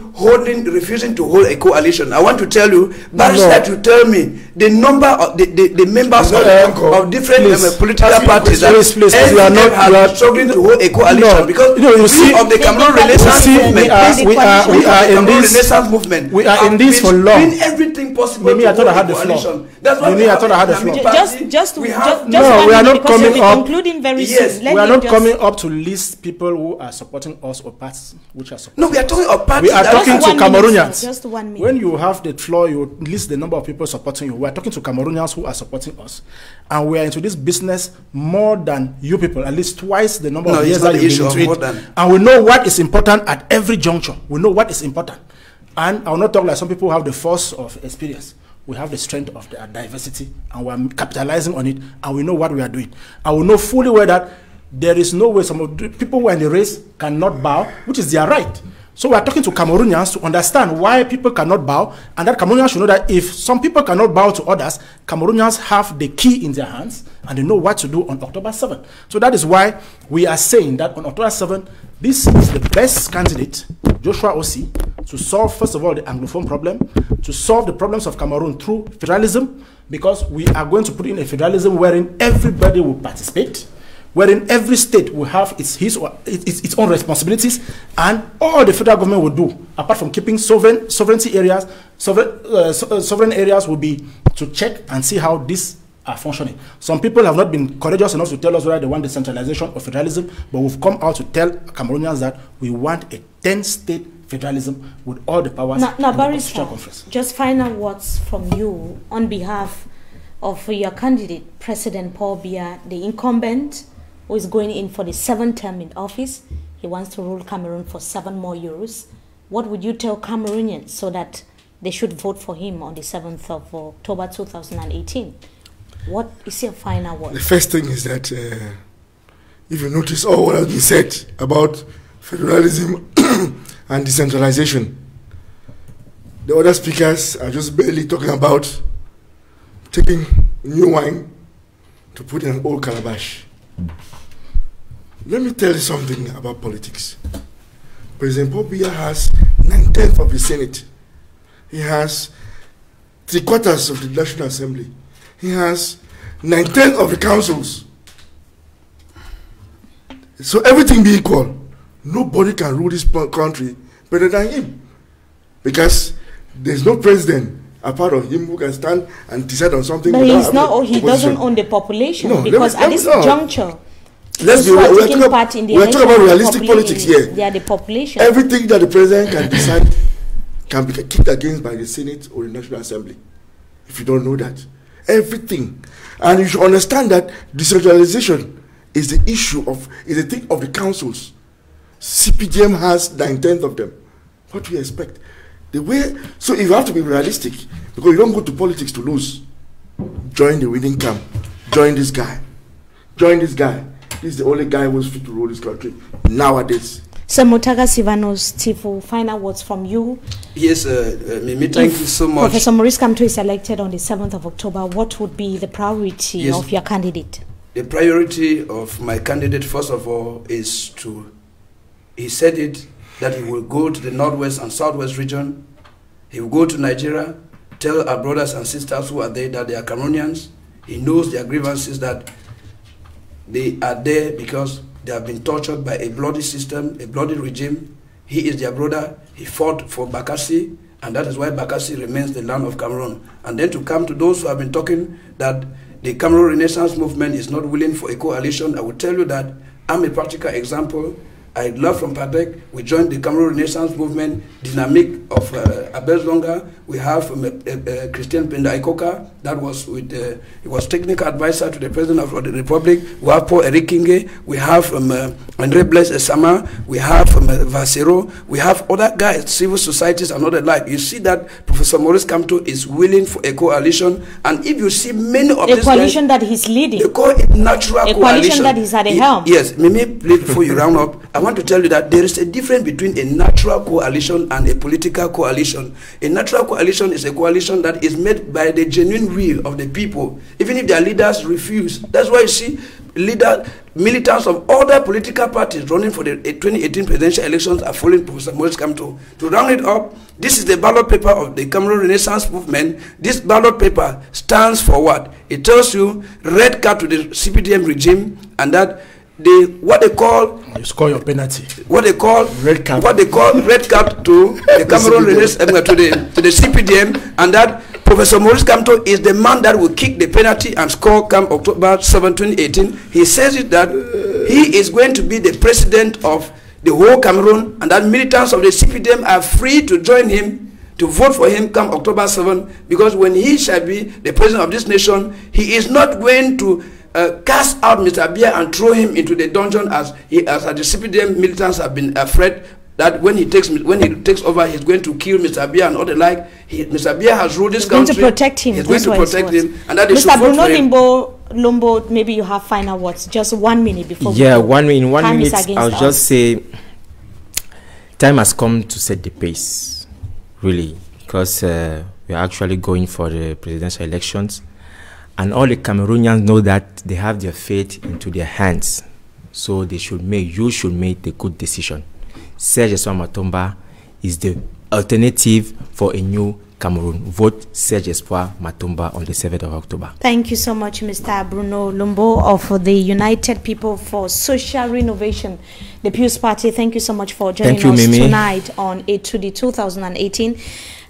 Speaker 4: refusing to hold a coalition, I want to tell you, barrister, to tell me the number of the members of different political parties that we are not struggling to hold a coalition, because you see of the Cameroon Renaissance movement,
Speaker 3: we are in this for long.
Speaker 4: Doing everything possible.
Speaker 3: I thought I had the floor.
Speaker 4: That's why
Speaker 3: I thought I had the floor.
Speaker 1: No,
Speaker 3: we are not coming up.
Speaker 1: Concluding very soon.
Speaker 3: We are not coming up to list people who are supporting us or parties which are supporting.
Speaker 4: No, we are talking of parties.
Speaker 3: We are talking to Cameroonians.
Speaker 1: Just 1 minute.
Speaker 3: When you have the floor, you list the number of people supporting you. We are talking to Cameroonians who are supporting us, and we are into this business more than you people, at least twice the number of years that you've been into it. And we know what is important at every juncture. We know what is important, and I will not talk like some people who have the force of experience. We have the strength of the diversity, and we are capitalizing on it, and we know what we are doing. And we know fully well that there is no way some of the people who are in the race cannot bow, which is their right. So we are talking to Cameroonians to understand why people cannot bow, and that Cameroonians should know that if some people cannot bow to others, Cameroonians have the key in their hands, and they know what to do on October 7th. So that is why we are saying that on October 7th, this is the best candidate, Joshua Osei, to solve, first of all, the Anglophone problem, to solve the problems of Cameroon through federalism, because we are going to put in a federalism wherein everybody will participate, wherein every state will have its own responsibilities, and all the federal government will do, apart from keeping sovereign areas will be to check and see how these are functioning. Some people have not been courageous enough to tell us whether they want decentralization or federalism, but we've come out to tell Cameroonians that we want a 10-state federalism with all the powers.
Speaker 1: Now, Barrister, just final words from you on behalf of your candidate, President Paul Biya, the incumbent, who is going in for the 7th term in office. He wants to rule Cameroon for 7 more years. What would you tell Cameroonians so that they should vote for him on the 7th of October 2018? What is your final word?
Speaker 5: The first thing is that if you notice all what has been said about federalism and decentralization, the other speakers are just barely talking about taking new wine to put in an old calabash. Let me tell you something about politics. President Paul Biya has 9/10 of the Senate. He has 3/4 of the National Assembly. He has 9/10 of the councils. So everything be equal, nobody can rule this country better than him, because there's no president apart of him who can stand and decide on something.
Speaker 1: But he's not. He doesn't own the population, because at this juncture,
Speaker 5: let's be real. We're talking about realistic politics here.
Speaker 1: They are the population.
Speaker 5: Everything that the president can decide can be kicked against by the Senate or the National Assembly. If you don't know that, everything, and you should understand that decentralization is the issue of, is the thing of the councils. CPDM has 9/10 of them. What do you expect? The way, so if you have to be realistic, because you don't go to politics to lose. Join the winning camp. Join this guy. Join this guy. This is the only guy who's fit to rule this country nowadays.
Speaker 1: So MUTAGHA Sylvanus, Tifu, final words from you.
Speaker 4: Yes, Mimi, thank you so much.
Speaker 1: Professor Maurice Kamto is elected on the 7th of October. What would be the priority of your candidate?
Speaker 4: The priority of my candidate, first of all, is to, he said it, that he will go to the northwest and southwest region. He will go to Nigeria, tell our brothers and sisters who are there that they are Cameroonians. He knows their grievances, that they are there because they have been tortured by a bloody system, a bloody regime. He is their brother. He fought for Bakassi, and that is why Bakassi remains the land of Cameroon. And then to come to those who have been talking that the Cameroon Renaissance movement is not willing for a coalition, I will tell you that I'm a practical example. I left from PADEC. We joined the Cameroon Renaissance Movement, dynamic of Abel Zonga. We have Christian Penda Ikoka, that was with he was technical advisor to the President of the Republic. We have Paul Eric Kinge. We have Andre Blaise Esama. We have Vasero. We have other guys, civil societies and other like. You see that Professor Maurice Kamto is willing for a coalition, and if you see many of these
Speaker 1: coalition that he's leading,
Speaker 4: they call it natural coalition.
Speaker 1: Coalition that he's at the helm.
Speaker 4: Yes, Mimi, please, before you round up, I want to tell you that there is a difference between a natural coalition and a political coalition. A natural coalition is a coalition that is made by the genuine will of the people, even if their leaders refuse. That's why you see militants of other political parties running for the 2018 presidential elections are following Professor Maurice Kamto. To round it up, this is the ballot paper of the Cameroon Renaissance Movement. This ballot paper stands for what? It tells you red card to the CPDM regime, and that what they call,
Speaker 3: you score your penalty.
Speaker 4: What they call
Speaker 3: red card.
Speaker 4: What they call red card to the Cameroon Renaissance to the CPDM, and that Professor Maurice Kamto is the man that will kick the penalty and score come October 7, 2018. He says it that he is going to be the president of the whole Cameroon, and that militants of the CPDM are free to join him, to vote for him come October 7, because when he shall be the president of this nation, he is not going to cast out Mr. Abia and throw him into the dungeon as the CPDM militants have been afraid that when he takes over, he's going to kill Mr. Abia and all the like. Mr. Abia has ruled this country.
Speaker 1: Going to protect him.
Speaker 4: He's going to protect him, and that
Speaker 1: Mr. Bruno Lombo, maybe you have final words. Just 1 minute before.
Speaker 2: Yeah, 1 minute. 1 minute. I'll just say, time has come to set the pace, really, because we are actually going for the presidential elections. And all the Cameroonians know that they have their fate into their hands. So you should make the good decision. Serge Espoir Matomba is the alternative for a new Cameroon. Vote Serge Espoir Matomba on the 7th of October.
Speaker 1: Thank you so much, Mr. Bruno Lombo of the United People for Social Renovation, the PURS Party. Thank you so much for joining us tonight on ETOUDI 2018.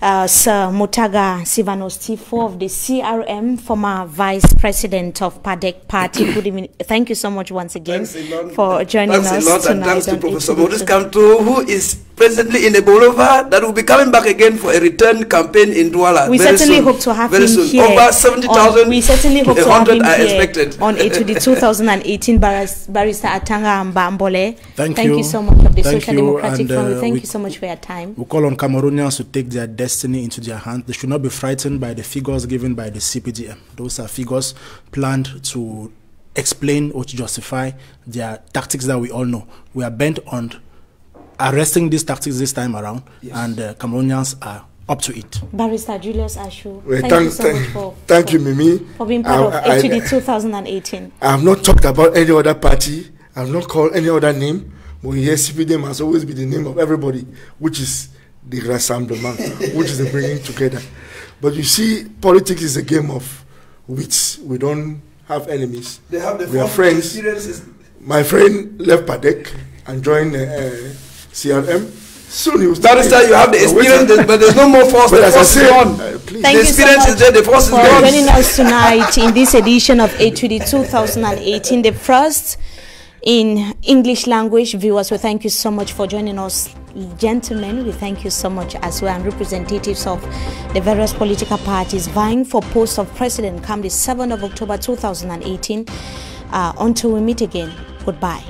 Speaker 1: Sir MUTAGHA Sylvanus T4 of the CRM, former Vice President of PADEC Party. Good evening. Thank you so much once again for joining us tonight.
Speaker 4: And thanks to Professor Maurice Kamto, who is presently in the Bolova, that will be coming back again for a return campaign in Douala.
Speaker 1: We certainly hope to have him here.
Speaker 4: Over 70,000.
Speaker 1: We certainly hope to have him here
Speaker 4: expected
Speaker 1: on ETOUDI 2018. Barrister Atanga and MBOLE.
Speaker 3: Thank
Speaker 1: you so much of the Social Democratic Front. Thank you so much for your time.
Speaker 3: We call on Cameroonians to take their destiny into their hands. They should not be frightened by the figures given by the CPDM. Those are figures planned to explain or to justify their tactics that we all know. We are bent on arresting these tactics this time around, and Cameroonians are up to it.
Speaker 1: Barrister Julius ACHU,
Speaker 5: well,
Speaker 1: thank you so much
Speaker 5: thank you, Mimi,
Speaker 1: for being part of ETOUDI 2018.
Speaker 5: I have not talked about any other party. I have not called any other name. But here, CPDM has always been the name of everybody, which is the rassemblement, which is the bringing together. But you see, politics is a game of wits. We don't have enemies.
Speaker 4: They have the
Speaker 5: we are friends. My friend left PADEC and joined CRM. Soon he will start.
Speaker 4: Barrister, you have the experience, but there's no more force.
Speaker 5: But
Speaker 4: the force is gone.
Speaker 1: Thank you so much
Speaker 4: is there, the force is
Speaker 1: for
Speaker 4: gone.
Speaker 1: joining us tonight in this edition of ETOUDI 2018, the first in English language. Viewers, we thank you so much for joining us. Gentlemen, we thank you so much as well, and representatives of the various political parties vying for post of president come the 7th of October 2018. Until we meet again, goodbye.